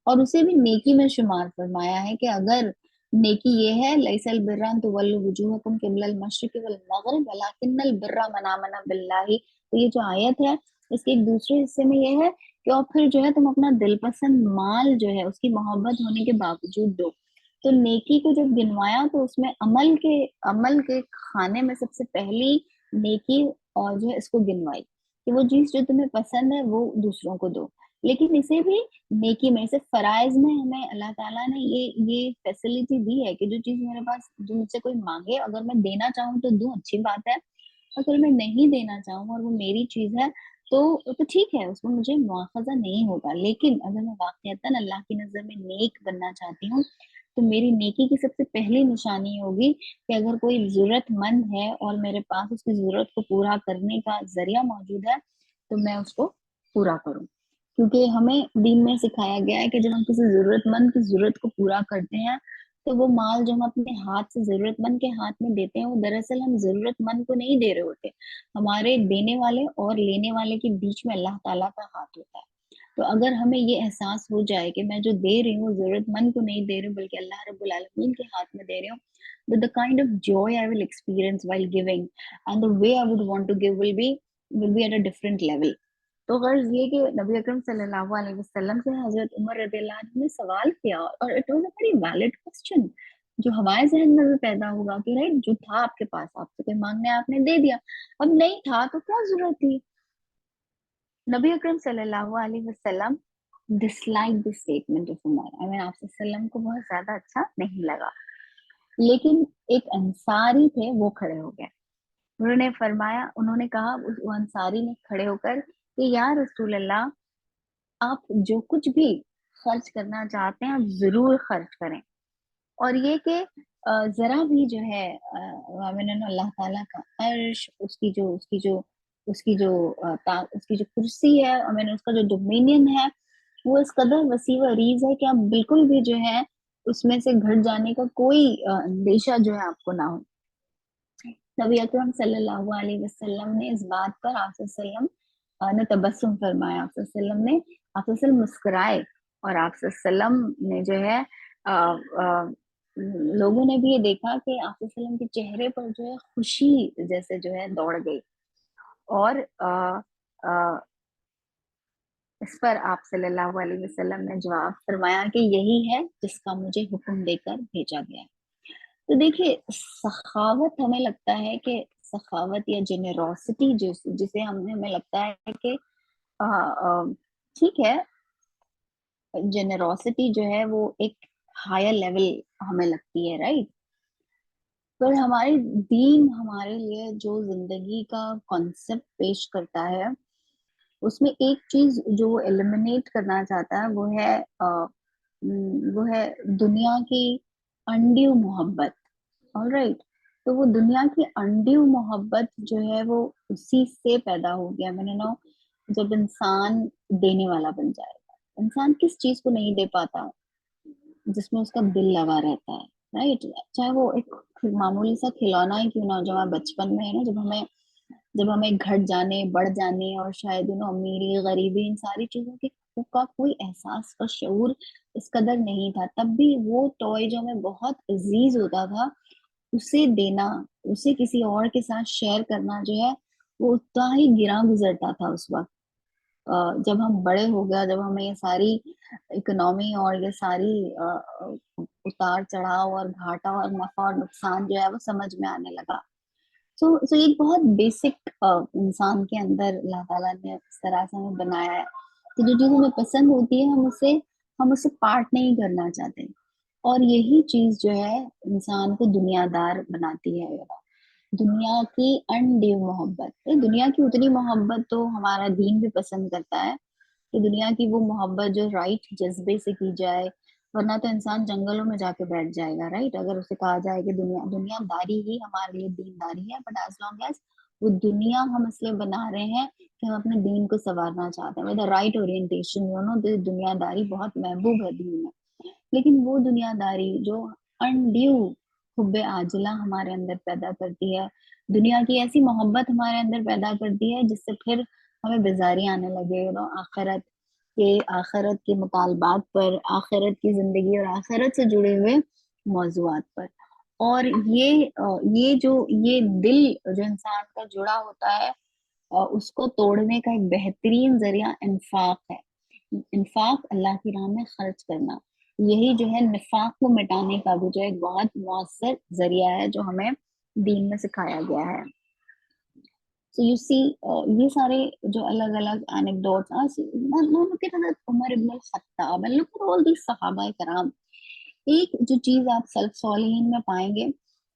اور اسے بھی نیکی میں شمار فرمایا ہے کہ اگر نیکی یہ ہے لیس البر ان تولوا وجوہکم قبل المشرق والمغرب ولکن البر من آمن باللہ، تو یہ جو آیت ہے اس کے ایک دوسرے حصے میں یہ ہے کہ اور پھر جو ہے تم اپنا دل پسند مال جو ہے اس کی محبت ہونے کے باوجود دو. تو نیکی کو جب گنوایا تو اس میں عمل کے خانے میں سب سے پہلی نیکی اور جو ہے اس کو گنوائی کہ وہ چیز جو تمہیں پسند ہے وہ دوسروں کو دو. لیکن اسے بھی نیکی میں، اسے فرائض میں ہمیں اللہ تعالیٰ نے یہ فیسلٹی دی ہے کہ جو چیز میرے پاس، جو مجھ سے کوئی مانگے، اگر میں دینا چاہوں تو دوں، اچھی بات ہے، اگر میں نہیں دینا چاہوں اور وہ میری چیز ہے تو ٹھیک ہے، اس میں مجھے مواخذہ نہیں ہوگا، لیکن اگر میں واقعتاً اللہ کی نظر میں نیک بننا چاہتی ہوں تو میری نیکی کی سب سے پہلی نشانی ہوگی کہ اگر کوئی ضرورت مند ہے اور میرے پاس اس کی ضرورت کو پورا کرنے کا ذریعہ موجود ہے تو میں اس کو پورا کروں، کیونکہ ہمیں دین میں سکھایا گیا ہے کہ جب ہم کسی ضرورت مند کی ضرورت کو پورا کرتے ہیں تو وہ مال جو ہم اپنے ہاتھ سے ضرورت مند کے ہاتھ میں دیتے ہیں وہ دراصل ہم ضرورت مند کو نہیں دے رہے ہوتے، ہمارے دینے والے اور لینے والے کے بیچ میں اللہ تعالیٰ کا ہاتھ ہوتا ہے۔ تو اگر ہمیں یہ احساس ہو جائے کہ میں جو دے رہی ہوں ضرورت مند کو نہیں دے رہی ہوں بلکہ اللہ رب العالمین کے ہاتھ میں دے رہی ہوں، but the kind of joy I will experience while giving and the way I would want to give will be at a different level۔ تو غرض یہ کہ نبی اکرم صلی اللہ علیہ وسلم سے حضرت عمر رضی اللہ عنہ نے سوال کیا اور it was a very valid question جو ہمارے ذہن میں بھی پیدا ہوگا کہ رائٹ جو تھا آپ کے پاس آپ سے کوئی مانگنے آپ نے دے دیا، اب نہیں تھا تو کیا ضرورت تھی؟ نبی اکرم صلی اللہ علیہ وسلم ڈس لائک دس اسٹیٹمنٹ آف عمر، آپ صلی اللہ علیہ وسلم کو بہت زیادہ اچھا نہیں لگا، لیکن ایک انصاری تھے وہ کھڑے ہو گئے، انہوں نے فرمایا، انہوں نے کہا، وہ انصاری نے کھڑے ہو کر کہ یا رسول اللہ آپ جو کچھ بھی خرچ کرنا چاہتے ہیں آپ ضرور خرچ کریں، اور یہ کہ ذرا بھی جو ہے اللہ تعالیٰ کا عرش اس کی جو کرسی ہے اس کا جو ڈومینین ہے وہ اس قدر وسیع و عریض ہے کہ آپ بالکل بھی جو ہے اس میں سے گھٹ جانے کا کوئی اندیشہ جو ہے آپ کو نہ ہو۔ نبی اکرم صلی اللہ علیہ وسلم نے اس بات پر آپ صلی اللہ علیہ وسلم نے تبسم فرمایا، آپ صلی اللہ علیہ وسلم نے آپ صلی اللہ علیہ وسلم مسکرائے، اور آپ صلی اللہ علیہ وسلم نے جو ہے لوگوں نے بھی یہ دیکھا کہ آپ صلی اللہ علیہ وسلم کے چہرے پر جو ہے خوشی جیسے جو ہے دوڑ گئی، اور اس پر آپ صلی اللہ علیہ وسلم نے جواب فرمایا کہ یہی ہے جس کا مجھے حکم دے کر بھیجا گیا ہے۔ تو دیکھیے سخاوت ہمیں لگتا ہے کہ سخاوت یا جنروسٹی جسے ہمیں لگتا ہے کہ ٹھیک ہے جنروسٹی جو ہے وہ ایک ہائر لیول ہمیں لگتی ہے، رائٹ، پر ہمارے دین ہمارے لیے جو زندگی کا کانسیپٹ پیش کرتا ہے اس میں ایک چیز جو ایلیمینیٹ کرنا چاہتا ہے وہ ہے دنیا کی انڈیو محبت، alright، تو وہ دنیا کی انڈیو محبت جو ہے وہ اسی سے پیدا ہو گیا، میں نے نا جب انسان دینے والا بن جائے گا، انسان کس چیز کو نہیں دے پاتا جس میں اس کا دل لگا رہتا ہے، رائٹ، چاہے وہ ایک معمولی سا کھلونا ہی کیوں نہ ہو، جب ہم بچپن میں ہے نا جب ہمیں گھٹ جانے بڑھ جانے اور شاید امیری غریبی ان ساری چیزوں کا کوئی احساس کا شعور اس قدر نہیں تھا، تب بھی وہ ٹوائے جو ہمیں بہت عزیز ہوتا تھا اسے دینا، اسے کسی اور کے ساتھ شیئر کرنا جو ہے وہ اتنا ہی گراں گزرتا تھا اس وقت۔ جب ہم بڑے ہو گیا، جب ہمیں یہ ساری اکنامی اور یہ ساری اتار چڑھاؤ اور گھاٹا اور نفع اور نقصان جو ہے وہ سمجھ میں آنے لگا، سو ایک بہت بیسک انسان کے اندر اللہ تعالیٰ نے اس طرح سے ہمیں بنایا ہے کہ جو چیز ہمیں پسند ہوتی ہے ہم اسے پارٹ نہیں کرنا چاہتے، اور یہی چیز جو ہے انسان کو دنیا دار بناتی ہے، دنیا کی انڈیو محبت، دنیا کی اتنی محبت تو ہمارا دین بھی پسند کرتا ہے کہ دنیا کی وہ محبت جو رائٹ جذبے سے کی جائے، ورنہ تو انسان جنگلوں میں جا کے بیٹھ جائے گا، رائٹ، اگر اسے کہا جائے کہ دنیا داری ہی ہمارے لیے دینداری ہے، بٹ ایز لانگ ایز وہ دنیا ہم اس لیے بنا رہے ہیں کہ ہم اپنے دین کو سنوارنا چاہتے ہیں، رائٹ اورینٹیشن، دنیا داری بہت محبوب ہے دین میں، لیکن وہ دنیا داری جو انڈیو حب عاجلہ ہمارے اندر پیدا کرتی ہے، دنیا کی ایسی محبت ہمارے اندر پیدا کرتی ہے جس سے پھر ہمیں بیزاری آنے لگے آخرت کے مطالبات پر، آخرت کی زندگی اور آخرت سے جڑے ہوئے موضوعات پر، اور یہ دل جو انسان کا جڑا ہوتا ہے اس کو توڑنے کا ایک بہترین ذریعہ انفاق ہے، انفاق اللہ کی راہ میں خرچ کرنا، یہی جو ہے نفاق کو مٹانے کا بھی جو ایک بہت مؤثر ذریعہ ہے جو ہمیں دین میں سکھایا گیا ہے۔ So you see یہ سارے جو الگ الگ anecdotes look at عمر ابن الخطاب and look at all these صحابہ کرام، ایک جو چیز آپ سلف صالحین میں پائیں گے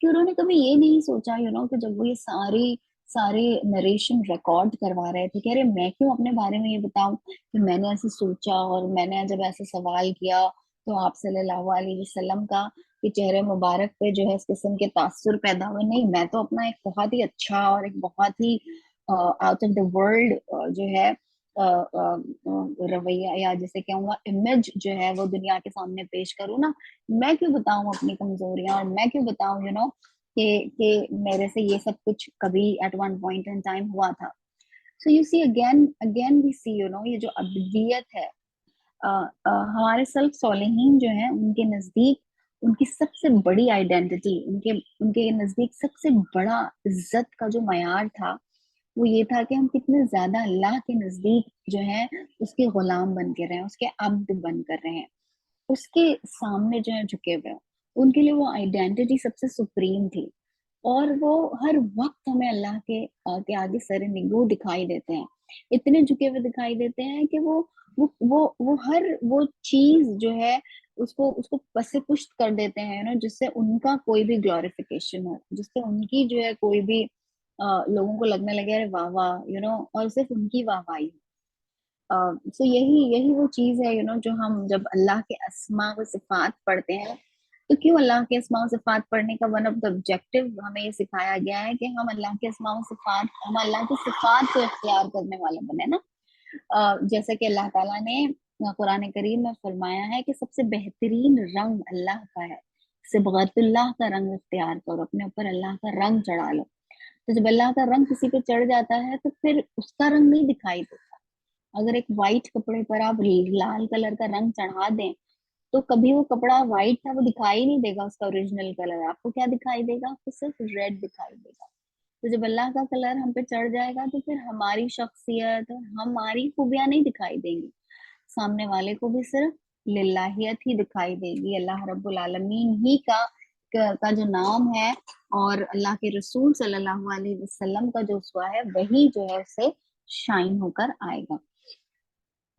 کہ انہوں نے کبھی یہ نہیں سوچا کہ جب وہ یہ ساری सारे नरेशन रिकॉर्ड करवा रहे थे कि अरे मैं क्यों अपने बारे में ये बताऊं कि मैंने ऐसे सोचा और मैंने जब ऐसे सवाल किया तो आप सल्लल्लाहु अलैहि वसल्लम का कि चेहरे मुबारक पे जो है इस किस्म के तासुर पैदा हुए। नहीं, मैं तो अपना एक बहुत ही अच्छा और एक बहुत ही आउट ऑफ द वर्ल्ड जो है रवैया या जैसे कहूँगा इमेज जो है वो दुनिया के सामने पेश करूँ ना। मैं क्यों बताऊं अपनी कमजोरियां और मैं क्यों बताऊं कि मेरे से ये सब कुछ कभी at one point in time हुआ था। So you see again again we see ये जो अब्दियत है, हमारे सल्फ सोलहीन जो है उनके नजदीक उनकी सबसे बड़ी आइडेंटिटी, उनके उनके नजदीक सबसे बड़ा इज्जत का जो मयार था वो ये था कि हम कितने ज्यादा अल्लाह के नजदीक जो है उसके गुलाम बन के रहे हैं, उसके अब्द बन कर रहे हैं, उसके सामने जो है झुके हुए हैं। उनके लिए वो आइडेंटिटी सबसे सुप्रीम थी। और वो हर वक्त हमें अल्लाह के आगे सर निगू दिखाई देते हैं, इतने झुके हुए दिखाई देते हैं कि वो हर वो चीज जो है उसको उसको पसे पुष्ट कर देते हैं ना, जिससे उनका कोई भी ग्लोरिफिकेशन हो, जिससे उनकी जो है कोई भी लोगों को लगने लगे अरे वाह वाह और सिर्फ उनकी वाहवाही। सो यही यही वो चीज है जो हम जब अल्लाह के अस्मा व सिफात पढ़ते हैं, तो क्यों अल्लाह के अस्मा व सिफात पढ़ने का वन ऑफ द ऑब्जेक्टिव हमें ये सिखाया गया है कि हम अल्लाह के अस्मा व सिफात, हम अल्लाह की सिफात को इख्तियार करने वाले बने ना। जैसे कि अल्लाह ताला ने कुरान करीम में फरमाया है कि सबसे बेहतरीन रंग अल्लाह का है, सिबगतुल्लाह का रंग इख्तियार करो, अपने ऊपर अल्लाह का रंग चढ़ा लो। तो जब अल्लाह का रंग किसी पे चढ़ जाता है तो फिर उसका रंग नहीं दिखाई देता। अगर एक वाइट कपड़े पर आप लाल कलर का रंग चढ़ा दें तो कभी वो कपड़ा वाइट था वो दिखाई नहीं देगा, उसका ओरिजिनल कलर आपको क्या दिखाई देगा, आपको सिर्फ रेड दिखाई देगा। तो जब अल्लाह का कलर हम पे चढ़ जाएगा तो फिर हमारी शख्सियत और हमारी खूबियां नहीं दिखाई देंगी, सामने वाले को भी सिर्फ लिल्लाहियत ही दिखाई देगी, अल्लाह रब्बुल आलमीन ही का जो नाम है और अल्लाह के रसूल सल्लल्लाहु अलैहि वसल्लम का जो उसवा है वही जो है उससे शाइन होकर आएगा।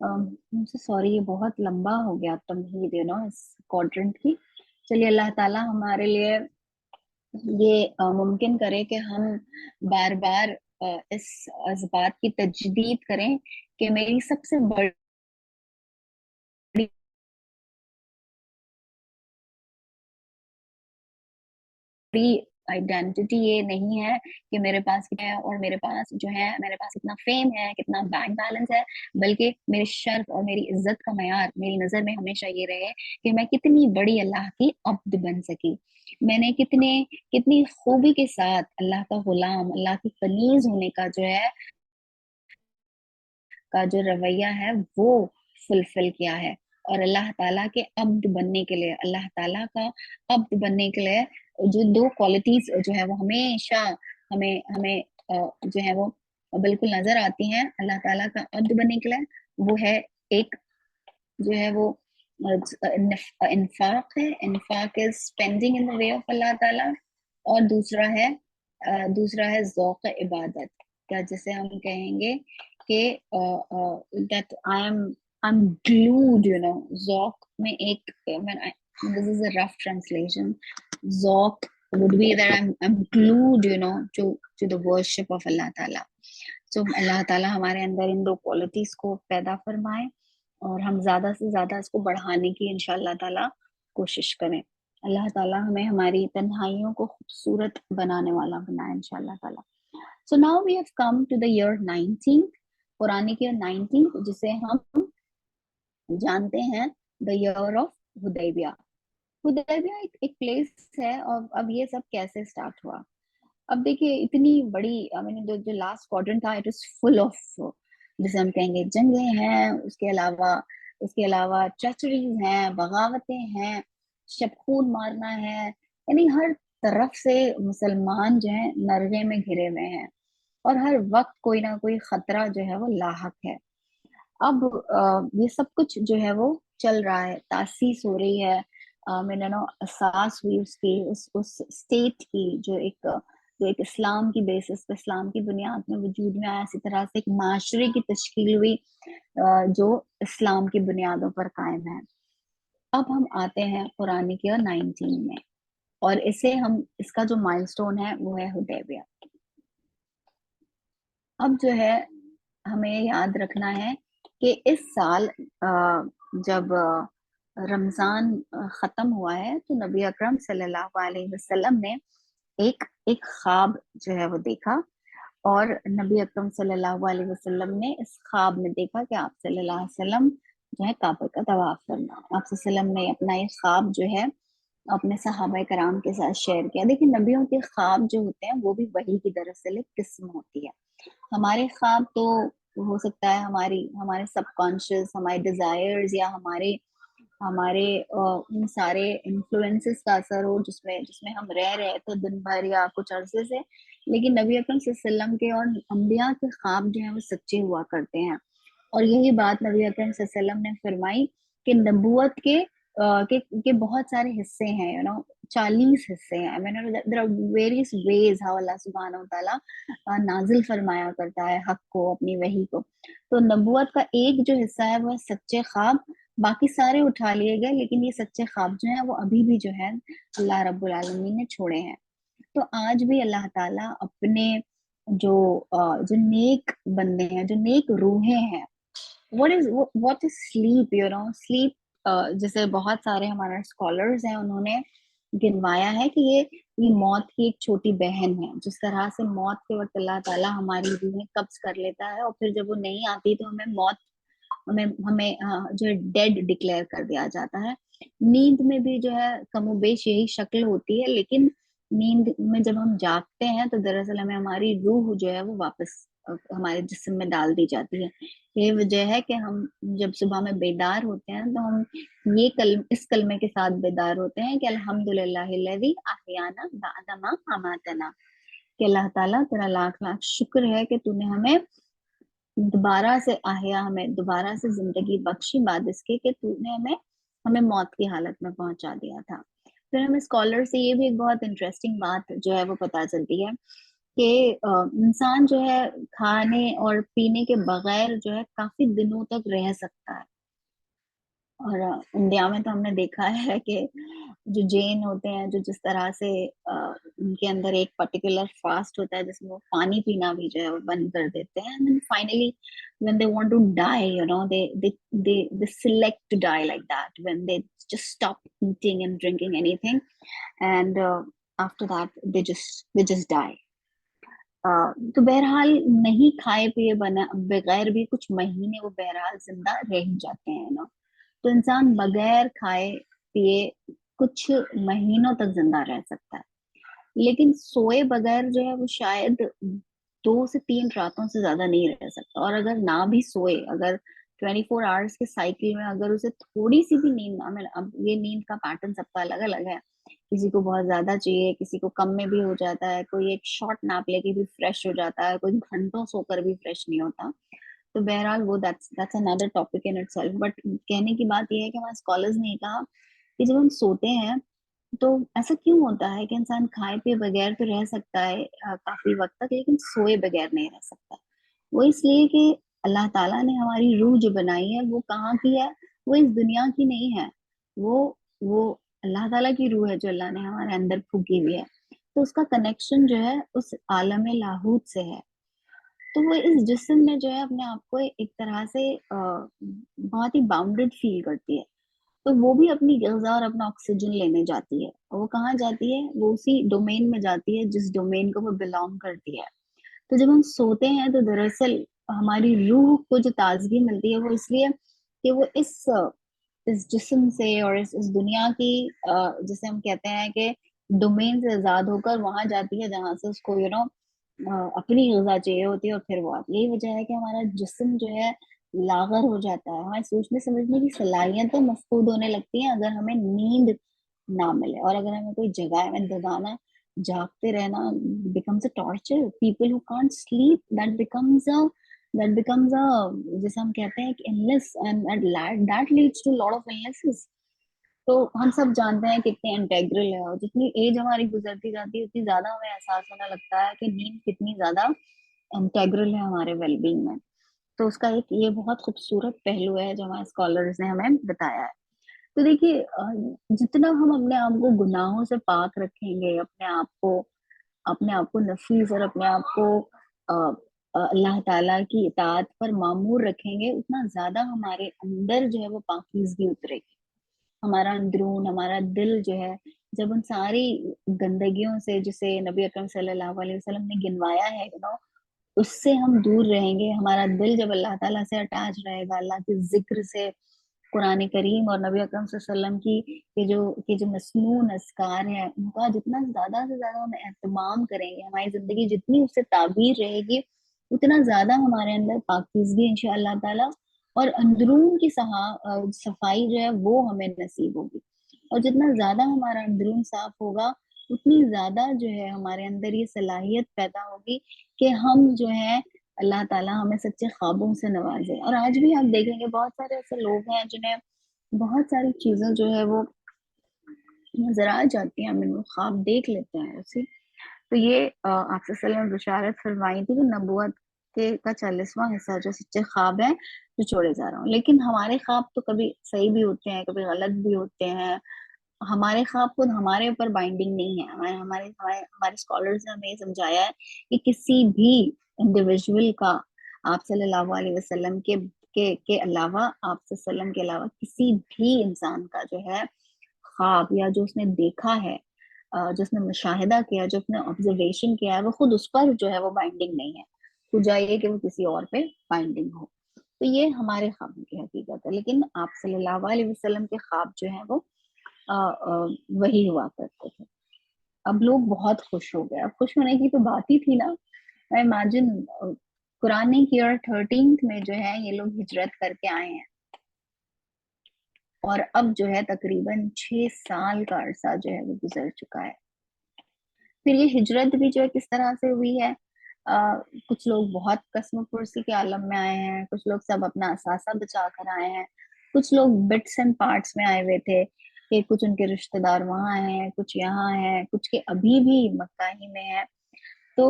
मुझसे सॉरी, ये बहुत लंबा हो गया तमहीद इस क्वाड्रेंट की। चलिए अल्लाह ताला हमारे लिए ये मुमकिन करे कि हम बार बार इस बात की तजदीद करें कि मेरी सबसे बड़ी आइडेंटिटी ये नहीं है कि मेरे पास क्या है और मेरे पास जो है मेरे पास कितना फेम है, कितना बैंक बैलेंस है, बल्कि मेरे शर्फ और मेरी इज्जत का मयार मेरी नजर में हमेशा ये रहे कि मैं कितनी बड़ी अल्लाह की अब्द बन सकी, मैंने कितनी खूबी के साथ अल्लाह का गुलाम, अल्लाह की कनीज होने का जो है का जो रवैया है वो फुलफिल किया है। और अल्लाह ताला के अब्द बनने के लिए, अल्लाह ताला का अब्द बनने के लिए जो दो क्वालिटीज जो है वो हमेशा हमें हमें जो है वो बिल्कुल नजर आती हैं अल्लाह ताला का अब्द बनने के लिए। वो है एक जो है वो इन्फाक है, इन्फाक is spending in the way of अल्लाह ताला। और दूसरा है ज़ौक़ इबादत, क्या जिसे हम कहेंगे कि दैट आई एम ग्लूड ज़ौक़ में एक this is a rough translation, ज़ौक़ would be that I'm glued to the worship of Allah Ta'ala. So अल्लाह ताला हमारे अंदर इन दो क्वालिटीज को पैदा फरमाए और हम ज्यादा से ज्यादा इसको बढ़ाने की इंशाअल्लाह ताला कोशिश करें। अल्लाह ताला हमें हमारी तन्हाइयों को खूबसूरत बनाने वाला बनाए इंशाअल्लाह ताला। So now we have come to the year 19, पुराने ईयर 19 जिसे हम जानते हैं the year of Hudaibiya. Hudaibiya एक प्लेस है। और अब ये सब कैसे स्टार्ट हुआ? अब देखिए इतनी बड़ी मैंने जो लास्ट क्वाड्रेंट था इट इज फुल ऑफ, जैसे हम कहेंगे, जंगें हैं, उसके अलावा ट्रेचरीज हैं, बगावतें हैं, शब खून मारना है, यानी हर तरफ से मुसलमान जो है नरगे में घिरे हुए हैं और हर वक्त कोई ना कोई खतरा जो है वो लाहक है। अब ये सब कुछ जो है वो चल रहा है, तासीस हो रही है, मैंने ना असास हुई उसकी उस स्टेट की जो एक इस्लाम की बेसिस पे, इस्लाम की बुनियाद में वजूद में आया। इसी तरह से एक माशरे की तश्कील हुई जो इस्लाम की बुनियादों पर कायम है। अब हम आते हैं कुरान की 19 में और इसका जो माइलस्टोन है वो है हुदैबिया। اب جو ہے ہمیں یاد رکھنا ہے کہ اس سال جب رمضان ختم ہوا ہے تو نبی اکرم صلی اللہ علیہ وسلم نے ایک خواب جو ہے وہ دیکھا، اور نبی اکرم صلی اللہ علیہ وسلم نے اس خواب میں دیکھا کہ آپ صلی اللہ علیہ وسلم جو ہے کعبہ کا طواف کرنا. آپ صلی اللہ علیہ وسلم نے اپنا یہ خواب جو ہے اپنے صحابہ کرام کے ساتھ شیئر کیا. دیکھیں نبیوں کے خواب جو ہوتے ہیں وہ بھی وحی کی دراصل ایک قسم ہوتی ہے. ہمارے خواب تو ہو سکتا ہے ہمارے سب کانشیس، ہمارے ڈیزائرز یا ہمارے ان سارے انفلوئنسز کا اثر ہو جس میں ہم رہ رہے تھے دن بھر یا کچھ عرصے سے. لیکن نبی اکرم صلی اللہ علیہ وسلم کے اور انبیاء کے خواب جو ہیں وہ سچے ہوا کرتے ہیں. اور یہی بات نبی اکرم صلی اللہ علیہ وسلم نے فرمائی کہ نبوت کے بہت سارے حصے ہیں، 40 حصے ہیں. there are various ways how اللہ سبحانہ وتعالیٰ نازل فرمایا کرتا ہے حق کو، اپنی وحی کو. تو نبوت کا ایک جو حصہ ہے وہ ہے سچے خواب. باقی سارے اٹھا لیے گئے، لیکن یہ سچے خواب جو ہیں وہ ابھی بھی جو ہے اللہ رب العالمین نے چھوڑے ہیں. تو آج بھی اللہ تعالیٰ اپنے جو نیک بندے ہیں، جو نیک روحیں ہیں، what is sleep, sleep جیسے بہت سارے ہمارے اسکالرز ہیں انہوں نے گنوایا ہے کہ یہ موت کی ایک چھوٹی بہن ہے. جس طرح سے موت کے وقت اللہ تعالیٰ ہماری روحیں قبض کر لیتا ہے اور پھر جب وہ نہیں آتی تو ہمیں جو ڈیڈ ڈکلیئر کر دیا جاتا ہے. نیند میں بھی جو ہے کم و بیش یہی شکل ہوتی ہے، لیکن نیند میں جب ہم جاگتے ہیں تو دراصل ہمیں ہماری روح جو ہے وہ واپس ہمارے جسم میں ڈال دی جاتی ہے. یہ وجہ ہے کہ ہم جب صبح میں بیدار ہوتے ہیں تو ہم اس کلمے کے ساتھ بیدار ہوتے ہیں کہ الحمدللہ الذی احیانا بعد ما اماتنا، کہ اللہ تعالیٰ تیرا لاکھ لاکھ شکر ہے کہ تو نے ہمیں دوبارہ سے ہمیں دوبارہ سے زندگی بخشی بعد اس کے کہ تو نے ہمیں موت کی حالت میں پہنچا دیا تھا. پھر ہمیں اسکالر سے یہ بھی ایک بہت انٹرسٹنگ بات جو ہے وہ پتہ چلتی ہے کہ انسان جو ہے کھانے اور پینے کے بغیر جو ہے کافی دنوں تک رہ سکتا ہے. اور انڈیا میں تو ہم نے دیکھا ہے کہ جو جین ہوتے ہیں جو جس طرح سے ان کے اندر ایک پرٹیکولر فاسٹ ہوتا ہے جس میں وہ پانی پینا بھی جو ہے وہ بند کر دیتے ہیں. And then finally when they want to die, they select to die like that, when they just stop eating and drinking anything, and after that they just die. تو بہرحال نہیں کھائے پیے بغیر بھی کچھ مہینے وہ بہرحال زندہ رہ ہی جاتے ہیں نا. تو انسان بغیر کھائے پیے کچھ مہینوں تک زندہ رہ سکتا ہے، لیکن سوئے بغیر جو ہے وہ شاید 2 سے 3 راتوں سے زیادہ نہیں رہ سکتا. اور اگر نہ بھی سوئے، اگر 24 آورس کے سائیکل میں اگر اسے تھوڑی سی بھی نیند نہ ملے، اب یہ نیند کا پیٹرن سب کا الگ الگ ہے، کسی کو بہت زیادہ چاہیے، کسی کو کم میں بھی ہو جاتا ہے، کوئی ایک شارٹ نیپ لے کے بھی فریش ہو جاتا ہے، کوئی گھنٹوں سو کر بھی فریش نہیں ہوتا. تو بہرحال وہ that's another topic in itself. But کہنے کی بات یہ ہے کہ ہمارے اسکالرز نے کہا کہ جب ہم سوتے ہیں تو ایسا کیوں ہوتا ہے کہ انسان کھائے پیے بغیر تو رہ سکتا ہے کافی وقت تک، لیکن سوئے بغیر نہیں رہ سکتا. وہ اس لیے کہ اللہ تعالیٰ نے ہماری روح جو بنائی ہے وہ کہاں کی ہے؟ وہ اس دنیا کی نہیں ہے، وہ اللہ تعالیٰ کی روح ہے جو اللہ نے ہمارے اندر پھونکی ہوئی ہے. تو اس کا کنیکشن جو ہے اس عالم لاہوت سے ہے. تو وہ اس جسم میں جو ہے اپنے آپ کو ایک طرح سے بہت ہی باؤنڈیڈ فیل کرتی ہے. تو وہ بھی اپنی غذا اور اپنا آکسیجن لینے جاتی ہے. اور وہ کہاں جاتی ہے؟ وہ اسی ڈومین میں جاتی ہے جس ڈومین کو وہ بلانگ کرتی ہے. تو جب ہم سوتے ہیں تو دراصل ہماری روح کو جو تازگی ملتی ہے وہ اس لیے کہ وہ اس جسم سے اور اس دنیا کی جسے ہم کہتے ہیں کہ ڈومین سے آزاد ہو کر وہاں جاتی ہے جہاں سے اس کو اپنی غذا چاہیے ہوتی ہے، اور پھر وہ آتی ہے. یہی وجہ ہے کہ ہمارا جسم جو ہے لاغر ہو جاتا ہے، ہمارے سوچنے سمجھنے کی صلاحیتیں مفقود ہونے لگتی ہیں اگر ہمیں نیند نہ ملے. اور اگر ہمیں کوئی جگہ میں دبانا جاگتے رہنا becomes a torture. People who can't sleep, that becomes a جیسے ہم کہتے ہیں کہ illness, and that leads to a lot of illnesses. تو ہم سب جانتے ہیں کتنے انٹیگرل ہے، اور جتنی ایج ہماری گزرتی جاتی ہے اتنی زیادہ ہمیں احساس ہونے لگتا ہے کہ نیند کتنی زیادہ انٹیگرل ہے ہمارے ویل بینگ میں. تو اس کا ایک یہ بہت خوبصورت پہلو ہے جو ہمارے اسکالرز نے ہمیں بتایا ہے. تو دیکھیے جتنا ہم اپنے آپ کو گناہوں سے پاک رکھیں گے، اپنے آپ کو نفیس اور اپنے آپ کو اللہ تعالیٰ کی اطاعت پر معمور رکھیں گے، اتنا زیادہ ہمارے اندر جو ہے وہ پاکیزگی اترے گی. ہمارا اندرون، ہمارا دل جو ہے جب ان ساری گندگیوں سے جسے نبی اکرم صلی اللہ علیہ وسلم نے گنوایا ہے اس سے ہم دور رہیں گے. ہمارا دل جب اللہ تعالیٰ سے اٹیچ رہے گا، اللہ کے ذکر سے، قرآن کریم اور نبی اکرم صلی اللہ علیہ وسلم کی جو مسنون اذکار ہیں ان کا جتنا زیادہ سے زیادہ ہم اہتمام کریں گے، ہماری زندگی جتنی اس سے تعبیر رہے گی، اتنا زیادہ ہمارے اندر پاکیزگی انشاء اللہ تعالیٰ اور اندرون کی صفائی جو ہے وہ ہمیں نصیب ہوگی. اور جتنا زیادہ ہمارا اندرون صاف ہوگا، اتنی زیادہ جو ہے ہمارے اندر یہ صلاحیت پیدا ہوگی کہ ہم جو ہے اللہ تعالیٰ ہمیں سچے خوابوں سے نوازے. اور آج بھی آپ دیکھیں گے بہت سارے ایسے لوگ ہیں جنہیں بہت ساری چیزیں جو ہے وہ نظر آ جاتی ہیں، ہمیں وہ خواب دیکھ لیتے ہیں ایسے. تو یہ آپ صلی اللہ علیہ وسلم نے بشارت فرمائی تھی کہ نبوت کا 40واں حصہ جو سچے خواب ہیں جو چھوڑے جا رہا ہوں. لیکن ہمارے خواب تو کبھی صحیح بھی ہوتے ہیں، کبھی غلط بھی ہوتے ہیں. ہمارے خواب خود ہمارے اوپر بائنڈنگ نہیں ہے. ہمارے اسکالرز نے ہمیں یہ سمجھایا ہے کہ کسی بھی انڈیویجول کا آپ صلی اللہ علیہ وسلم کے علاوہ، آپ صلی اللہ علیہ وسلم کے علاوہ کسی بھی انسان کا جو ہے خواب یا جو اس نے دیکھا ہے، جو اس نے مشاہدہ کیا، جو اس نے آبزرویشن کیا ہے، وہ خود اس پر جو ہے وہ بائنڈنگ نہیں ہے. تو جائیے کہ وہ کسی اور پہ بائنڈنگ ہو. تو یہ ہمارے خوابوں کی حقیقت ہے. لیکن آپ صلی اللہ علیہ وسلم کے خواب جو ہیں وہ وہی ہوا کرتے تھے. اب لوگ بہت خوش ہو گئے. اب خوش ہونے کی تو بات ہی تھی نا. امیجن قرآن ایئر 13 میں جو ہے یہ لوگ ہجرت کر کے آئے ہیں اور اب جو ہے تقریباً 6 سال کا عرصہ جو ہے وہ گزر چکا ہے. پھر یہ ہجرت بھی جو ہے کس طرح سے ہوئی ہے. کچھ لوگ بہت قسم پرسی کے عالم میں آئے ہیں، کچھ لوگ سب اپنا اثاثہ بچا کر آئے ہیں، کچھ لوگ بٹس اینڈ پارٹس میں آئے ہوئے تھے کہ کچھ ان کے رشتہ دار وہاں ہیں، کچھ یہاں ہیں، کچھ کے ابھی بھی مکہ ہی میں ہیں. تو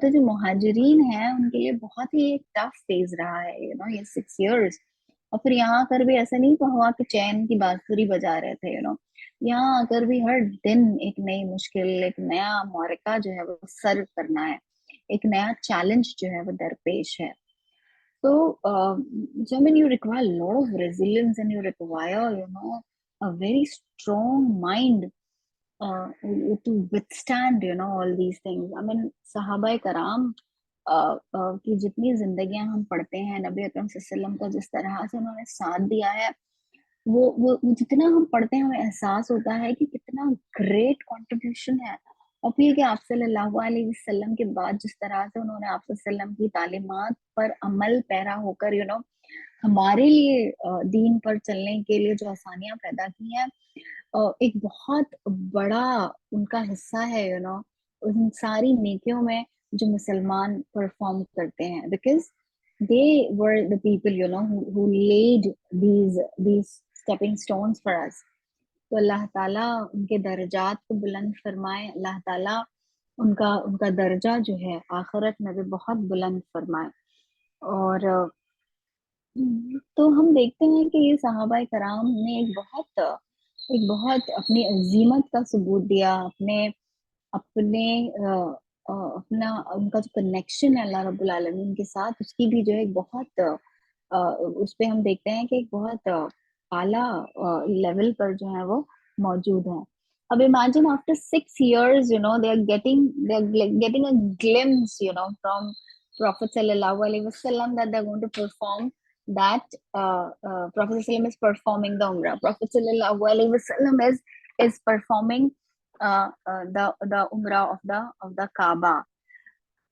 جو مہاجرین ہیں ان کے لیے بہت ہی ایک ٹف فیز رہا ہے یہ 6 ایئرس. اور پھر یہاں کر بھی ایسا نہیں ہوا کہ چین کی بانسری بجا رہے تھے یہاں آ کر بھی ہر دن ایک نئی مشکل، ایک نیا معرکہ جو ہے وہ سر کرنا ہے، ایک نیا چیلنج جو ہے وہ درپیش ہے. So, you require a lot of resilience and you require, a very strong mind to withstand, all these things. I mean, صحابہ کرام کی جتنی زندگیاں ہم پڑھتے ہیں نبی اکرم صلی اللہ علیہ وسلم کو جس طرح سے انہوں نے ساتھ دیا ہے، وہ جتنا ہم پڑھتے ہیں ہمیں احساس ہوتا ہے کہ کتنا گریٹ کنٹریبیوشن ہے. اور پھر کہ آپ صلی اللہ علیہ وسلم کے بعد جس طرح سے انہوں نے آپ صلی اللہ علیہ وسلم کی تعلیمات پر عمل پیرا ہو کر ہمارے لیے دین پر چلنے کے لیے جو آسانیاں پیدا کی ہیں، ایک بہت بڑا ان کا حصہ ہے ان ساری نیکیوں میں جو مسلمان پرفارم کرتے ہیں. Because they were the people who laid these stepping stones for us. تو اللہ تعالیٰ ان کے درجات کو بلند فرمائے. اللہ تعالیٰ ان کا درجہ جو ہے آخرت میں بھی بہت بلند فرمائے. اور تو ہم دیکھتے ہیں کہ یہ صحابہ کرام نے ایک بہت اپنی عظیمت کا ثبوت دیا، اپنا ان کا جو کنیکشن ہے اللہ رب العالمین کے ساتھ، اس کی بھی جو ہے بہت اس پہ ہم دیکھتے ہیں کہ ایک بہت اعلیٰ لیول پر جو ہے وہ موجود ہیں. اب imagine after 6 years, they are getting a glimpse, from Prophet sallallahu alaihi wasallam that they're going to perform that. Prophet sallallahu alaihi wasallam is performing the Umrah. Prophet sallallahu alaihi wasallam is performing the Umrah of the Kaaba.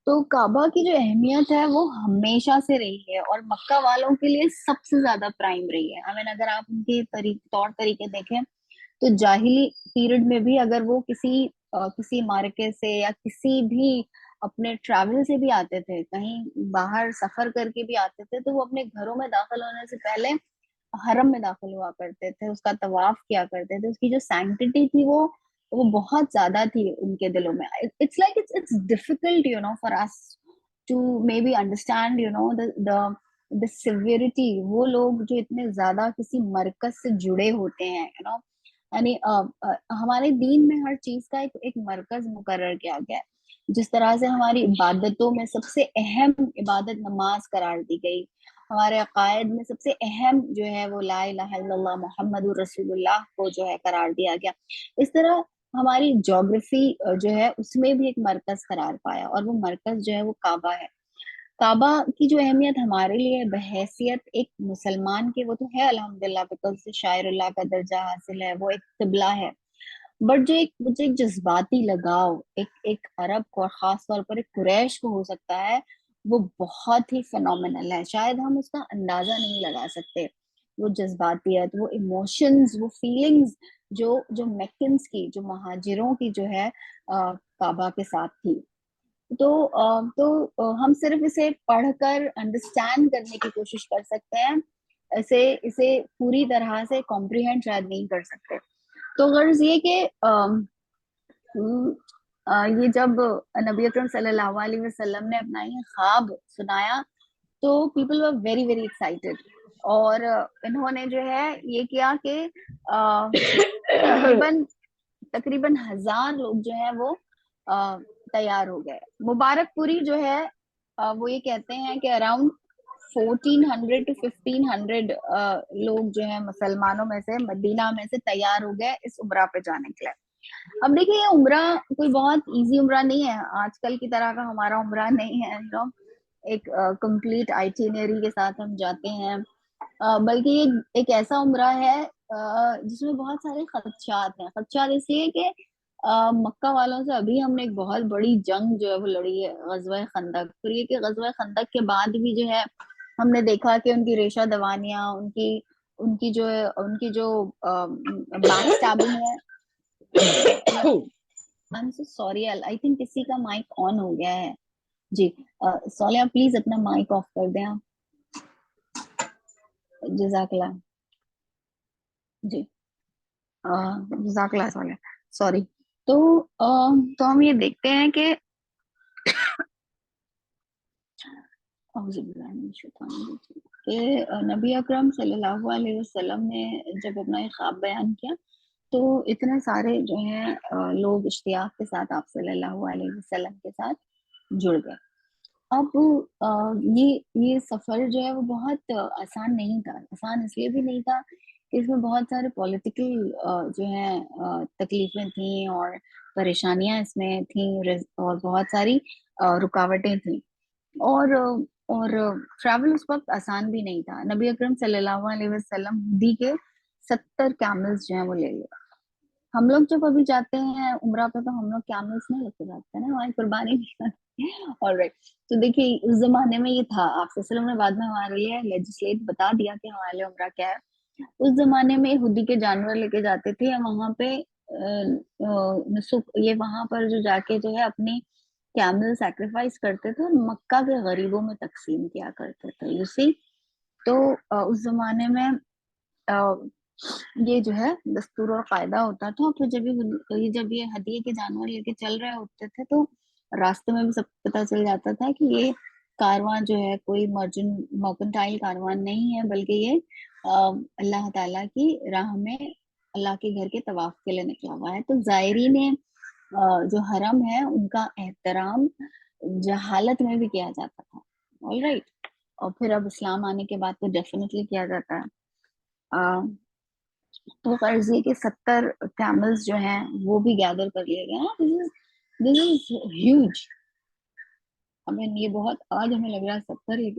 تو کعبہ کی جو اہمیت ہے وہ ہمیشہ سے رہی ہے اور مکہ والوں کے لیے سب سے زیادہ پرائم رہی ہے. اگر آپ ان کے طور طریقے دیکھیں تو جاہلی پیریڈ میں بھی اگر وہ کسی مارکے سے یا کسی بھی اپنے ٹریول سے بھی آتے تھے، کہیں باہر سفر کر کے بھی آتے تھے، تو وہ اپنے گھروں میں داخل ہونے سے پہلے حرم میں داخل ہوا کرتے تھے، اس کا طواف کیا کرتے تھے. اس کی جو سینکٹیٹی تھی وہ بہت زیادہ تھی ان کے دلوں میں. It's like it's difficult, for us to maybe understand, the severity. وہ لوگ جو اتنے زیادہ کسی مرکز سے جڑے ہوتے ہیں, یعنی ہمارے دین میں ہر چیز کا ایک مرکز مقرر کیا گیا ہے. جس طرح سے ہماری عبادتوں میں سب سے اہم عبادت نماز قرار دی گئی، ہمارے عقائد میں سب سے اہم جو ہے وہ لا الہ الا اللہ محمد الرسول اللہ کو جو ہے قرار دیا گیا. اس طرح ہماری جغرافی جو ہے اس میں بھی ایک مرکز قرار پایا، اور وہ مرکز جو ہے وہ کعبہ ہے. کعبہ کی جو اہمیت ہمارے لیے بحیثیت ایک مسلمان کے، وہ تو ہے الحمدللہ، بیکاز شاعر اللہ کا درجہ حاصل ہے، وہ ایک قبلہ ہے. بٹ جو مجھے ایک جذباتی لگاؤ ایک عرب کو اور خاص طور پر ایک قریش کو ہو سکتا ہے، وہ بہت ہی فینومینل ہے. شاید ہم اس کا اندازہ نہیں لگا سکتے. وہ جذباتیت، وہ ایموشنز، وہ فیلنگز جو میکنز کی، جو مہاجروں کی جو ہے کعبہ کے ساتھ تھی. تو ہم صرف اسے پڑھ کر انڈرسٹینڈ کرنے کی کوشش کر سکتے ہیں، اسے پوری طرح سے کمپریہینڈ شاید نہیں کر سکتے. تو غرض یہ کہ یہ جب نبی اکرم صلی اللہ علیہ وسلم نے اپنا یہ خواب سنایا تو people were very very excited. اور انہوں نے جو ہے یہ کیا کہ تقریباً 1000 لوگ جو ہیں وہ تیار ہو گئے. مبارک پوری جو ہے وہ یہ کہتے ہیں کہ اراؤنڈ 1400 to 1500 لوگ جو ہیں مسلمانوں میں سے مدینہ میں سے تیار ہو گئے اس عمرہ پہ جانے کے لیے. اب دیکھیں یہ عمرہ کوئی بہت ایزی عمرہ نہیں ہے، آج کل کی طرح کا ہمارا عمرہ نہیں ہے، ایک کمپلیٹ آئٹینری کے ساتھ ہم جاتے ہیں، بلکہ یہ ایک ایسا عمرہ ہے جس میں بہت سارے خدشات ہیں. خدشات اس لیے کہ مکہ والوں سے ابھی ہم نے ایک بہت بڑی جنگ جو ہے وہ لڑی ہے، غزوہ خندق. پھر یہ کہ غزوہ خندق کے بعد بھی جو ہے ہم نے دیکھا کہ ان کی ریشہ دوانیاں، ان کی جو بیک سٹیبنگ ہے. I'm so sorry, I think کسی کا مائک آن ہو گیا ہے. جی صالحہ پلیز اپنا مائک آف کر دیں آپ. جزاک اللہ. جی جزاک اللہ صالحہ، سوری. تو ہم یہ دیکھتے ہیں کہ نبی اکرم صلی اللہ علیہ وسلم نے جب اپنا یہ خواب بیان کیا تو اتنے سارے جو ہیں لوگ اشتیاق کے ساتھ آپ صلی اللہ علیہ وسلم کے ساتھ جڑ گئے. اب یہ سفر جو ہے وہ بہت آسان نہیں تھا. آسان اس لیے بھی نہیں تھا کہ اس میں بہت سارے پولیٹیکل جو ہیں تکلیفیں تھیں اور پریشانیاں اس میں تھیں اور بہت ساری رکاوٹیں تھیں، اور ٹریول اس وقت آسان بھی نہیں تھا. نبی اکرم صلی اللہ علیہ وسلم ہدی کے 70 کیملز جو ہیں وہ لے لیے. ہم لوگ جب ابھی جاتے ہیں عمرہ پہ تو ہم لوگ کیملز نہیں لے کے جاتے ہیں نا، ہماری قربانی نہیں کرتے. آلرائٹ. تو دیکھیے اس زمانے میں یہ تھا، آپ صلی اللہ علیہ وسلم نے بعد میں ہمارے لیے لیجسلیٹ بتا دیا کہ ہمارے لیے عمرہ کیا ہے. اس زمانے میں ہدی کے جانور لے کے جاتے تھے، وہاں پہ یہ وہاں پر جو جا کے جو ہے اپنی کیمل سیکریفائس کرتے تھے، مکہ کے غریبوں میں تقسیم کیا کرتے تھے. یو سی. تو اس زمانے میں یہ جو ہے دستور اور قاعدہ ہوتا تھا. پھر جب یہ ہدیے کے جانور لے کے چل رہے ہوتے تھے تو راستے میں بھی سب کو پتہ چل جاتا تھا کہ یہ کارواں جو ہے کوئی مرکنٹائل کارواں نہیں ہے، بلکہ یہ اللہ تعالیٰ کی راہ میں اللہ کے گھر کے طواف کے لیے نکلا ہوا ہے. تو زائرین جو حرم ہے ان کا احترام جہالت میں بھی کیا جاتا تھا. All right. اور پھر اب اسلام آنے کے بعد تو ڈیفینیٹلی کیا جاتا ہے. تو غرض یہ کہ 70 کیملز جو ہیں وہ بھی گیدر کر لیے گئے. دس از ہیوج. یہ بہت آج ہمیں لگ رہا ہے 70 ہی،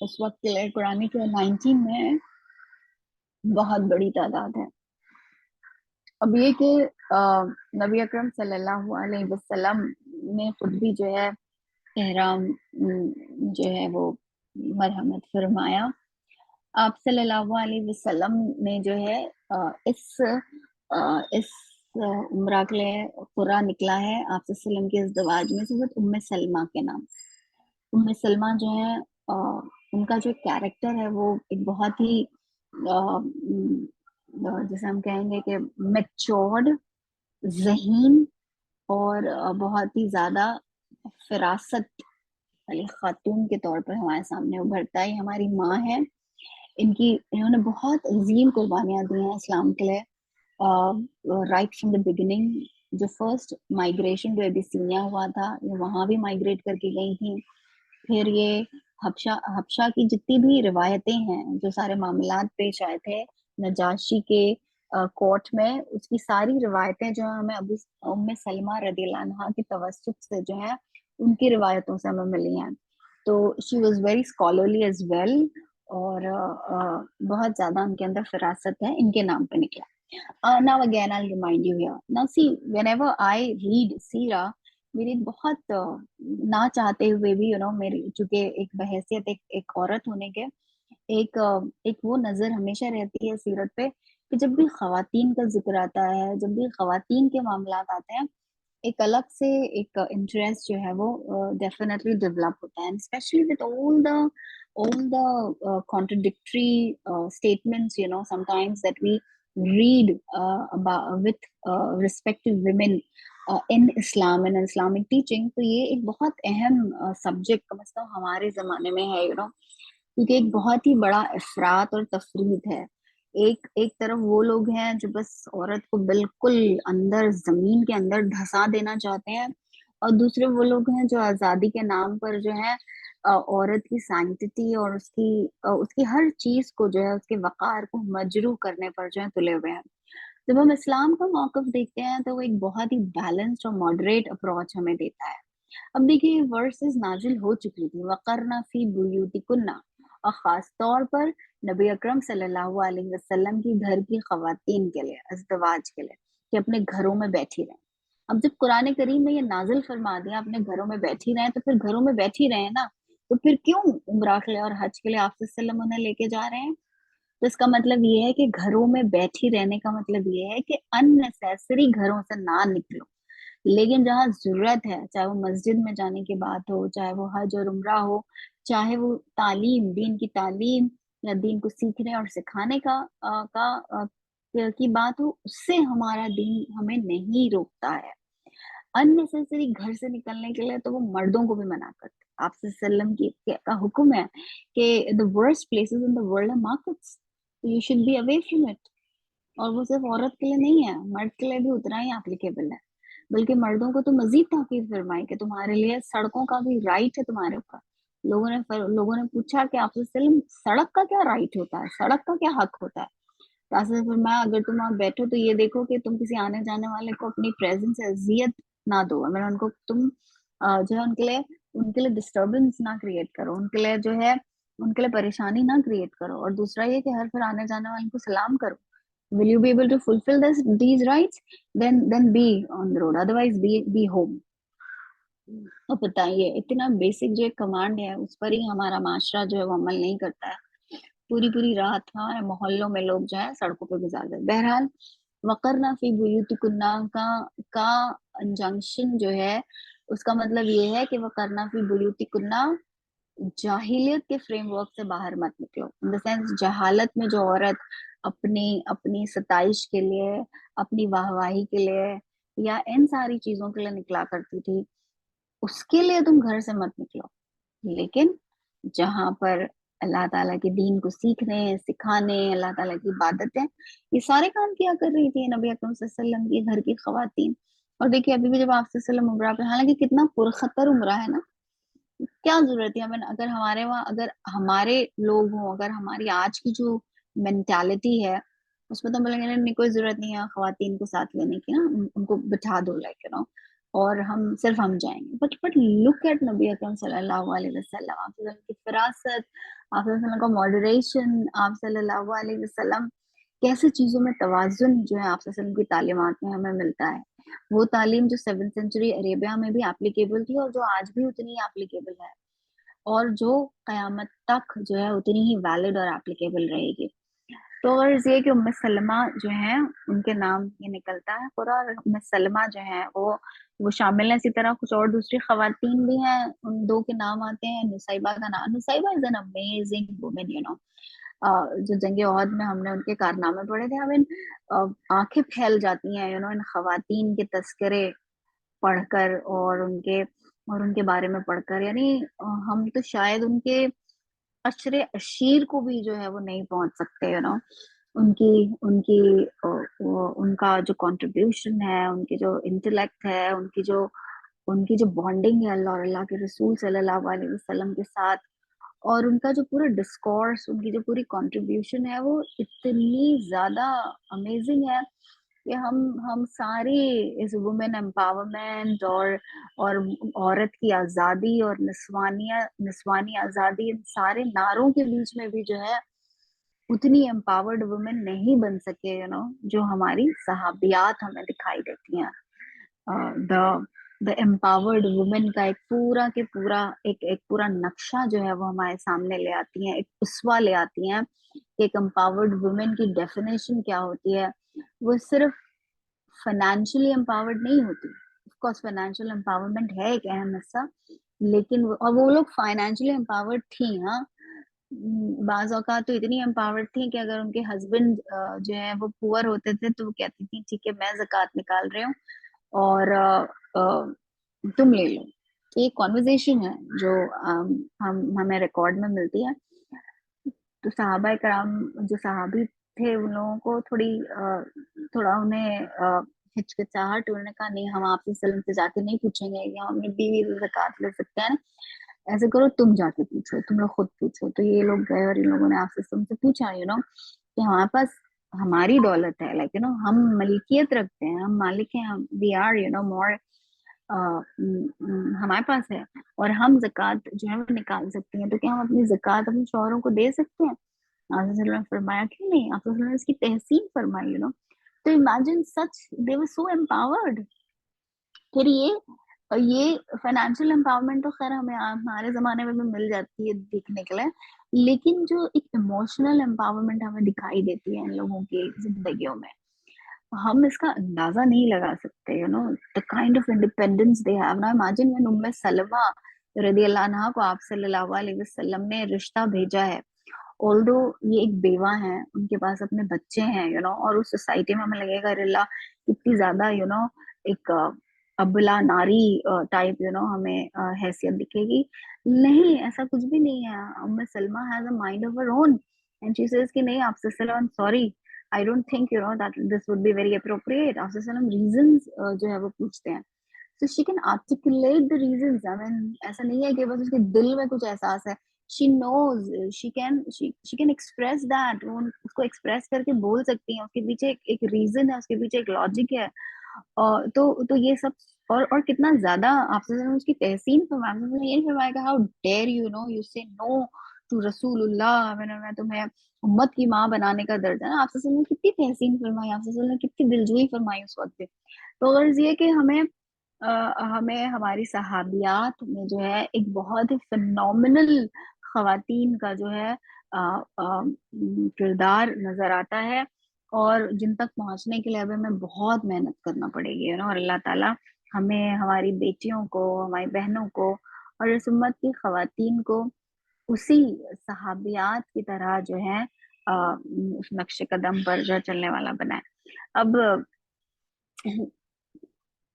اس وقت کے لیے قرآن کے 19 میں بہت بڑی تعداد ہے. اب یہ کہ نبی اکرم صلی اللہ علیہ وسلم نے خود بھی جو ہے احرام جو ہے وہ مرحمت فرمایا. آپ صلی اللہ علیہ وسلم نے جو ہے اس عمرہ کے لیے قرآن نکلا ہے آپ صلی اللہ علیہ وسلم کے ازدواج میں سے ام سلمہ کے نام. ام سلمہ جو ہے ان کا جو کیریکٹر ہے وہ ایک بہت ہی جیسے ہم کہیں گے کہ میچورڈ، ذہین اور بہت ہی زیادہ فراست والی خاتون کے طور پر ہمارے سامنے ابھرتا ہے. ہماری ماں ہے، انہوں نے بہت عظیم قربانیاں دی ہیں اسلام کے لیے. Right from the beginning. जो फर्स्ट माइग्रेशन जो एबिसीनिया हुआ था, ये वहाँ भी माइग्रेट करके गई थी। फिर ये हबशा की जितनी भी रिवायतें हैं, जो सारे मामलात पेश आए थे नजाशी के कोर्ट में, उसकी सारी रिवायतें जो है हमें अबू उम्मे सलमा रदियल्लाहु अन्हा की तवस्सुत से जो है उनकी रिवायतों से हमें मिली हैं। तो she was very scholarly as well, और बहुत ज्यादा उनके अंदर फिरासत है, इनके नाम पे निकला। Now again I'll remind you here. Now see, whenever I read सीरा, मेरी बहुत ना चाहते हुए भी मेरी चूंकि एक बहैसियत एक औरत होने के एक वो नजर हमेशा रहती है सीरत पे कि जब भी खवातीन का जिक्र आता है, जब भी खवातीन के मामलात आते हैं, एक अलग से एक इंटरेस्ट जो है वो डेफिनेटली डेवलप होता है, specially with all the contradictory statements, sometimes that we read about with respective women in Islam and Islamic teaching. तो ये एक बहुत अहम सब्जेक्ट मतलब हमारे जमाने में है, क्योंकि एक बहुत ही बड़ा इफरात और तफरीत है। एक तरफ वो लोग हैं जो बस औरत को बिल्कुल अंदर जमीन के अंदर धंसा देना चाहते हैं, और दूसरे वो लोग हैं जो आजादी के नाम पर जो है औरत की सैंक्टिटी और उसकी हर चीज को जो है, उसके वकार को मजरू करने पर जो है तुले हुए हैं। जब हम इस्लाम का मौकफ देखते हैं तो वो एक बहुत ही बैलेंस्ड और मॉडरेट अप्रोच हमें देता है। अब देखिए, वर्सेस नाजिल हो चुकी थी वकरना फी बुयूतिकुन्ना, और खास तौर पर नबी अकरम सल्लल्लाहु अलैहि वसल्लम की घर की खवातीन के लिए, अज़दवाज के लिए, कि अपने घरों में बैठी रहें। अब जब कुरान करीम में ये नाजिल फरमा दिया अपने घरों में बैठी रहें, तो फिर घरों में बैठी रहे ना, तो फिर क्यों उम्रा के लिए और हज के लिए आप सल्लम उन्हें लेके जा रहे हैं? तो इसका मतलब ये है कि घरों में बैठी रहने का मतलब ये है कि अननेसेसरी घरों से ना निकलो। लेकिन जहाँ जरूरत है, चाहे वो मस्जिद में जाने की बात हो, चाहे वो हज और उम्रा हो, चाहे वो तालीम, दीन की तालीम या दीन को सीखने और सिखाने की बात हो, उससे हमारा दीन हमें नहीं रोकता है। अननेसेसरी घर से निकलने के लिए तो वो मर्दों को भी मना करते। आप सल्लम का हुक्म है कि the worst places in the world are markets, you should be away from it. और वो सिर्फ औरत के लिए नहीं है, मर्द के लिए भी उतना ही एप्लीकेबल है। बल्कि मर्दों को तो मजीद ताकीद फरमाई कि तुम्हारे लिए सड़कों का भी राइट है तुम्हारे ऊपर। लोगों ने पूछा कि आपसे सड़क का क्या राइट होता है, सड़क का क्या हक होता है? तो आपसे फरमाया, अगर तुम वहां बैठो तो ये देखो कि तुम किसी आने जाने वाले को अपनी प्रेजेंस से अजियत ना दो। मैंने उनको तुम जो है उनके लिए डिस्टरबेंस ना क्रिएट करो, उनके लिए जो है उनके लिए परेशानी ना क्रिएट करो। और दूसरा ये कि हर फिर आने जाने वाले को सलाम करो। Will you be able to fulfill these rights? Then be on the road. Otherwise, be home. अब बताइए, इतना बेसिक जो एक कमांड है उस पर ही हमारा माशरा जो है वो अमल नहीं करता है। पूरी पूरी रात हमारे मोहल्लों में लोग जो है सड़कों पे गुजार देते। बहरहाल, वकरना फी बुयूतिकुन्ना का कंजंक्शन जो है, उसका मतलब ये है कि वकरना फी बुयूतिकुन्ना जाहिलियत के फ्रेमवर्क से बाहर मत निकलो। इन द सेंस, जहालत में जो औरत अपनी अपनी सताइश के लिए, अपनी वाहवाही के लिए या इन सारी चीजों के लिए निकला करती थी, उसके लिए तुम घर से मत निकलो। लेकिन जहां पर अल्लाह ताला के दीन को सीखने, सिखाने, अल्लाह ताला की इबादतें, ये सारे काम किया कर रही थी नबी अकरम सल्लल्लाहु अलैहि वसल्लम की घर की खवातीन। और देखिए, अभी भी जब आप सल्लल्लाहु अलैहि वसल्लम उम्रा पे, हालांकि कितना पुरखतर उम्रा है ना, क्या जरूरत है हमें, अगर हमारे वहाँ अगर हमारे लोग हों, अगर हमारी आज की जो मेंटालिटी है उसमें तो हम बोलेंगे नहीं, कोई जरूरत नहीं है खवातीन को साथ लेने की ना, उनको बिठा दो, लाइक और हम जाएंगे। बट लुक एट नबी अकरम सल्लल्लाहु अलैहि वसल्लम, आप सल्लल्लाहु अलैहि वसल्लम की फरासत, आप सल्लल्लाहु अलैहि वसल्लम का मॉडरेशन, आप सल्लल्लाहु अलैहि वसल्लम कैसे चीजों में तवाजुन जो है आप सल्लल्लाहु अलैहि वसल्लम की तालीमात में हमें मिलता है। वो तालीम जो 7th सेंचुरी अरेबिया में भी एप्लीकेबल थी और जो आज भी उतनी एप्लीकेबल है, और जो कयामत तक जो है उतनी ही वैलिड और एप्लीकेबल रहेगी। तो गर्ज ये कि उम्मे सलमा जो है उनके नाम ये निकलता है पूरा, और उम्मे सलमा जो है वो शामिल है। इसी तरह कुछ और दूसरी खवातीन भी हैं, उन दो के नाम आते हैं। नुसैबा का नाम, Nusaiba is an amazing women, जो जंगे ओहद में हमने उनके कारनामे पढ़े थे, हमें आंखें फैल जाती हैं इन खवातीन के तस्करे पढ़कर, और उनके बारे में पढ़कर। यानी हम तो शायद उनके अशरे अशीर को भी जो है वो नहीं पहुंच सकते, उनकी उनकी उनका जो कंट्रीब्यूशन है, उनकी जो इंटेलेक्ट है, उनकी जो बॉन्डिंग है अल्लाह और अल्लाह के रसूल सल्लल्लाहु अलैहि वसल्लम के साथ, और उनका जो पूरा डिस्कोर्स, उनकी जो पूरी कंट्रीब्यूशन है, वो इतनी ज्यादा अमेजिंग है कि हम सारे इस वुमेन एम्पावरमेंट और औरत की आजादी और निस्वानी आजादी, इन सारे नारों के बीच में भी जो है उतनी एम्पावर्ड वुमेन नहीं बन सके, जो हमारी सहाबियात हमें दिखाई देती हैं। द द एम्पावर्ड वुमेन का एक पूरा के पूरा एक पूरा नक्शा जो है वो हमारे सामने ले आती हैं, एक उसवा ले आती हैं कि एक एम्पावर्ड वुमेन की डेफिनेशन क्या होती है। वो सिर्फ फाइनेंशियली एम्पावर्ड नहीं होती, ऑफ कोर्स फाइनेंशियल एम्पावरमेंट है एक अहम हिस्सा, लेकिन और वो लोग फाइनेंशियली एम्पावर्ड थी, हाँ। बाज औकात तो इतनी एम्पावर्ड थी कि अगर उनके हस्बैंड जो है वो पुअर होते थे तो वो कहती थी ठीक है मैं ज़कात निकाल रही हूँ और तुम ले लो। ये कॉन्वर्जेशन है जो हम हमें रिकॉर्ड में मिलती है। तो सहाबा कराम जो सहाबी थे उन लोगों को थोड़ा उन्हें हिचकिचाहट, उन्होंने कहा नहीं हम आपसे सल्लम से जाके नहीं पूछेंगे कि हम अपनी बीवी से ज़कात ले सकते हैं, ऐसे करो तुम जाके पूछो, तुम लोग खुद पूछो। तो ये लोग गए और इन लोगों ने आपसे तुमसे पूछा कि हमारे पास हमारी दौलत है, लाइक हम मलिकियत रखते हैं, हम मालिक हैं, हम वी आर मोर हमारे पास है और हम ज़कात जो है वो निकाल सकते हैं, तो क्या हम अपनी ज़कात अपने शौहरों को दे सकते हैं? आपने फरमाया क्यों नहीं, आपने इसकी तहसीन फरमाई। तो इमेजिन सच, दे वर सो एम्पावर्ड। फिर ये फाइनेंशियल एम्पावरमेंट तो खैर हमें हमारे जमाने में भी मिल जाती है देखने के लिए, लेकिन जो एक इमोशनल एम्पावरमेंट हमें दिखाई देती है इन लोगों की जिंदगियों में, हम इसका अंदाजा नहीं लगा सकते। The kind of independence they have. Now imagine when Umme Salma रदी अल्लाह अन्हा को आप सल्लल्लाहु अलैहि वसल्लम ने रिश्ता भेजा है, ऑल्दो ये एक बेवा है, उनके पास अपने बच्चे हैं, और उस सोसाइटी में हमें लगेगा अल्लाह कितनी ज्यादा एक अबला नारी टाइप हमें हैसियत दिखेगी। नहीं, ऐसा कुछ भी नहीं है। Umme Salma has a mind of her own and she says कि नहीं आप सल्लम sorry, I don't think that this would be very appropriate. आप सल्लम रीजंस जो है वो पूछते हैं, so she can articulate the reasons. I mean, ऐसा नहीं है कि बस उसके दिल में कुछ एहसास है, she knows, she can express that, वो उसको एक्सप्रेस करके बोल सकती है, उसके पीछे एक रीजन है, उसके पीछे एक लॉजिक है। तो ये सब और कितना ज्यादा आपसे उसकी तहसीन फरमाया, ये फरमाया हाउ डेयर यू से नो टू रसूलुल्लाह, मैं तुम्हें उम्मत की माँ बनाने का दर्जा है। आपसे कितनी तहसीन फरमाई, आपसे कितनी दिलजोई फरमाई उस वक्त पे। तो गर्ज ये कि हमें हमारी सहाबियात में जो है एक बहुत ही फिनोमिनल खवातीन का जो है किरदार नजर आता है, और जिन तक पहुंचने के लिए अभी हमें बहुत मेहनत करना पड़ेगी, और अल्लाह ताला हमें, हमारी बेटियों को, हमारी बहनों को और इस उम्मत की खवातीन को उसी सहाबियात की तरह जो है उस नक्शे कदम पर जो चलने वाला बनाए। अब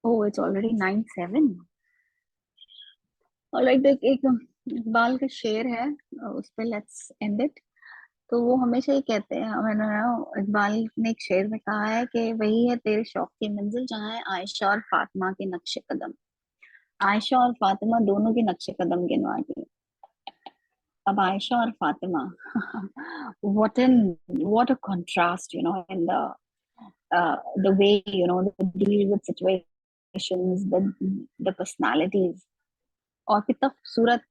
ओह इट्स ऑलरेडी 9:07। और लाइक एक इकबाल का शेर है, उस पे लेट्स एंड इट। तो वो हमेशा ही कहते हैं, मैंने इकबाल ने एक शेर में कहा है कि वही है तेरे शौक की मंजिल जहाँ है आयशा और फातिमा के नक्शे कदम। आयशा और फातिमा दोनों के नक्शे कदम गिनवा दिए। अब आयशा और Fatima what a contrast, in the way, they deal with situations, the personalities, और कितना खूबसूरत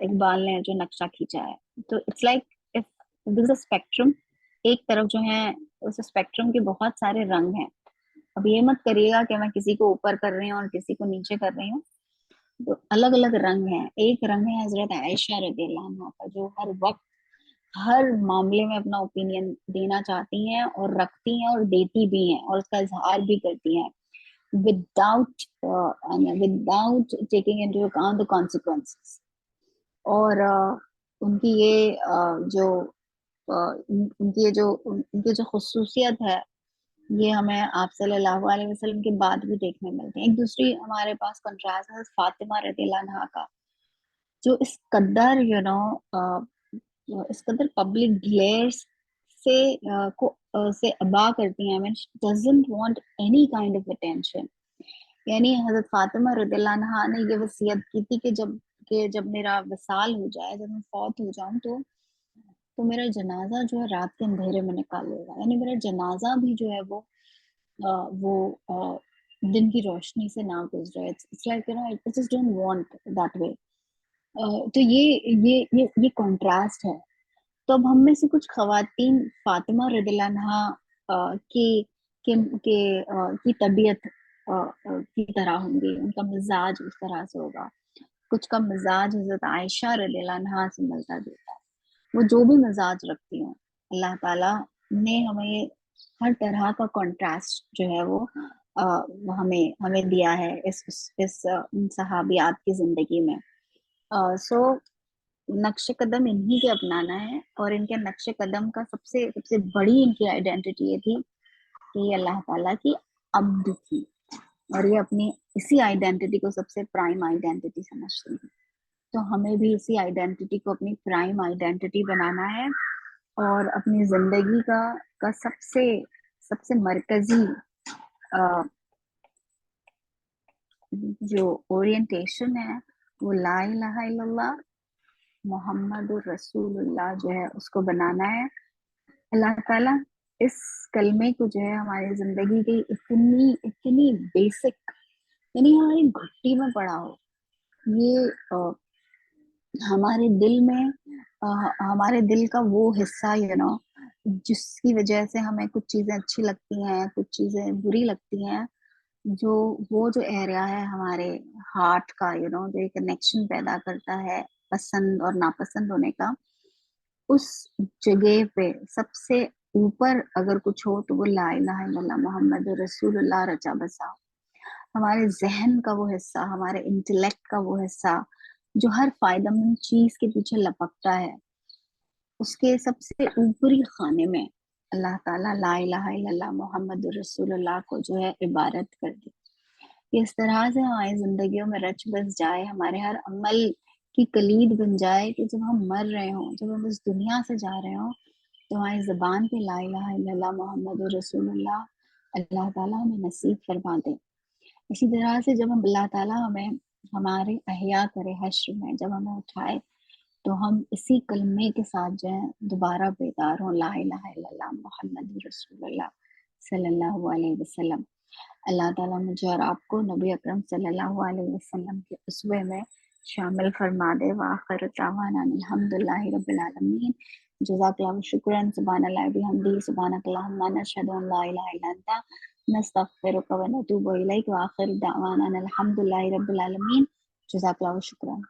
इकबाल ने जो नक्शा खींचा है। तो it's like if this a spectrum, एक तरफ जो है उस स्पेक्ट्रम के बहुत सारे रंग हैं। अब ये मत करिएगा कि मैं किसी को ऊपर कर रही हूँ और किसी को नीचे कर रही हूँ, तो अलग अलग रंग हैं। एक रंग है हजरत आयशा रज़ी अल्लाह अन्हा का, जो हर वक्त हर मामले में अपना ओपिनियन देना चाहती हैं और रखती हैं और देती भी हैं और उसका इजहार भी करती हैं without taking into account the consequences. और उनकी ये उनकी जो खुसूसियत है, ये हमें आप सल्लल्लाहु अलैहि वसल्लम के बाद भी देखने मिलते हैं। एक दूसरी हमारे पास कंट्रास्ट है फातिमा रज़ियल्लाहु अन्हा का, जो इस कदर इस कदर पब्लिक ग्लेयर से से अबा करती हैं, mean doesn't want any kind of attention. यानी हजरत फातिमा रदियल्लाहु अन्हा ने ये वसीयत की थी कि जब मेरा वसाल हो जाए, जब मैं फौत हो जाऊं, तो मेरा जनाजा जो है रात के अंधेरे में निकालेगा, यानी मेरा जनाजा भी जो है वो दिन की रोशनी से ना गुजरे। It's like you know I just don't want that way. तो ये कंट्रास्ट है। तो अब हम में से कुछ खवातीन फातिमा रदियल्लाहु अन्हा की तबीयत की तरह होंगी, उनका मिजाज उस तरह से होगा। कुछ का मिजाज हजरत आयशा रदियल्लाहु अन्हा से मिलता जुलता है। वो जो भी मिजाज रखती हूँ, अल्लाह ताला ने हमें हर तरह का कॉन्ट्रास्ट जो है वो हमें हमें दिया है इस सहाबियात की जिंदगी में। सो नक्श कदम इन्हीं के अपनाना है, और इनके नक्श कदम का सबसे सबसे बड़ी इनकी आइडेंटिटी ये थी कि ये अल्लाह ताला की अब्द थी, और ये अपनी इसी आइडेंटिटी को सबसे प्राइम आइडेंटिटी समझती थी। तो हमें भी इसी आइडेंटिटी को अपनी प्राइम आइडेंटिटी बनाना है, और अपनी जिंदगी का सबसे सबसे मरकजी जो ओरिएंटेशन है वो ला इलाहा इल्लल्लाह मोहम्मदुर रसूलुल्लाह जो है उसको बनाना है। अल्लाह ताला इस कलमे को जो है हमारी जिंदगी की इतनी इतनी बेसिक, यानी हमारी घुट्टी में पड़ा हो, ये हमारे दिल में हमारे दिल का वो हिस्सा जिसकी वजह से हमें कुछ चीजें अच्छी लगती हैं, कुछ चीजें बुरी लगती हैं, जो वो जो एरिया है हमारे हार्ट का जो एक कनेक्शन पैदा करता है पसंद और नापसंद होने का, उस जगह पे सबसे ऊपर अगर कुछ हो तो वो ला इलाहा इल्लल्लाह मोहम्मद रसूलुल्लाह रचा बसा। हमारे जहन का वो हिस्सा, हमारे इंटेलेक्ट का वो हिस्सा जो हर फायदेमंद चीज के पीछे लपकता है, उसके सबसे ऊपरी खाने में अल्लाह ताला ला इलाहा इल्लल्लाह मोहम्मद रसूलुल्लाह को जो है इबारत कर दी। इस तरह से हमारी जिंदगियों में रच बस जाए, हमारे हर अमल की कलीद बन जाए कि जब हम मर रहे हों, जब हम इस दुनिया से जा रहे हों, तो हमारी ज़बान पे ला इलाहा इल्लल्लाह मोहम्मद रसूलुल्लाह अल्लाह ताला हमें नसीब फरमा दे। इसी तरह से जब हम अल्लाह ताला हमें हमारे अहिया करे हश्र में, जब हमें उठाए, तो हम इसी कलमे के साथ जो है दोबारा बेदार हों, ला इलाहा इल्लल्लाह मोहम्मद रसूलुल्लाह सल्लल्लाहु अलैहि वसल्लम। अल्लाह ताला मुझे और आपको नबी अकरम सल्लल्लाहु अलैहि वसल्लम के उसवे में शामिल फरमा दे। व आखिर दावाना अल्हम्दुलिल्लाहि रब्बिल आलमीन। जज़ाकल्लाहु शुक्रन सुब्हानल्लाहि बिहम्दिही सुब्हानकल्लाहुम्मा नशहदु अन ला इलाहा इल्ला अंता नस्तगफिरुका व नतूबु इलैक। व आखिर दावाना अल्हम्दुलिल्लाहि रब्बिल आलमीन। जज़ाकल्लाहु शुक्रन।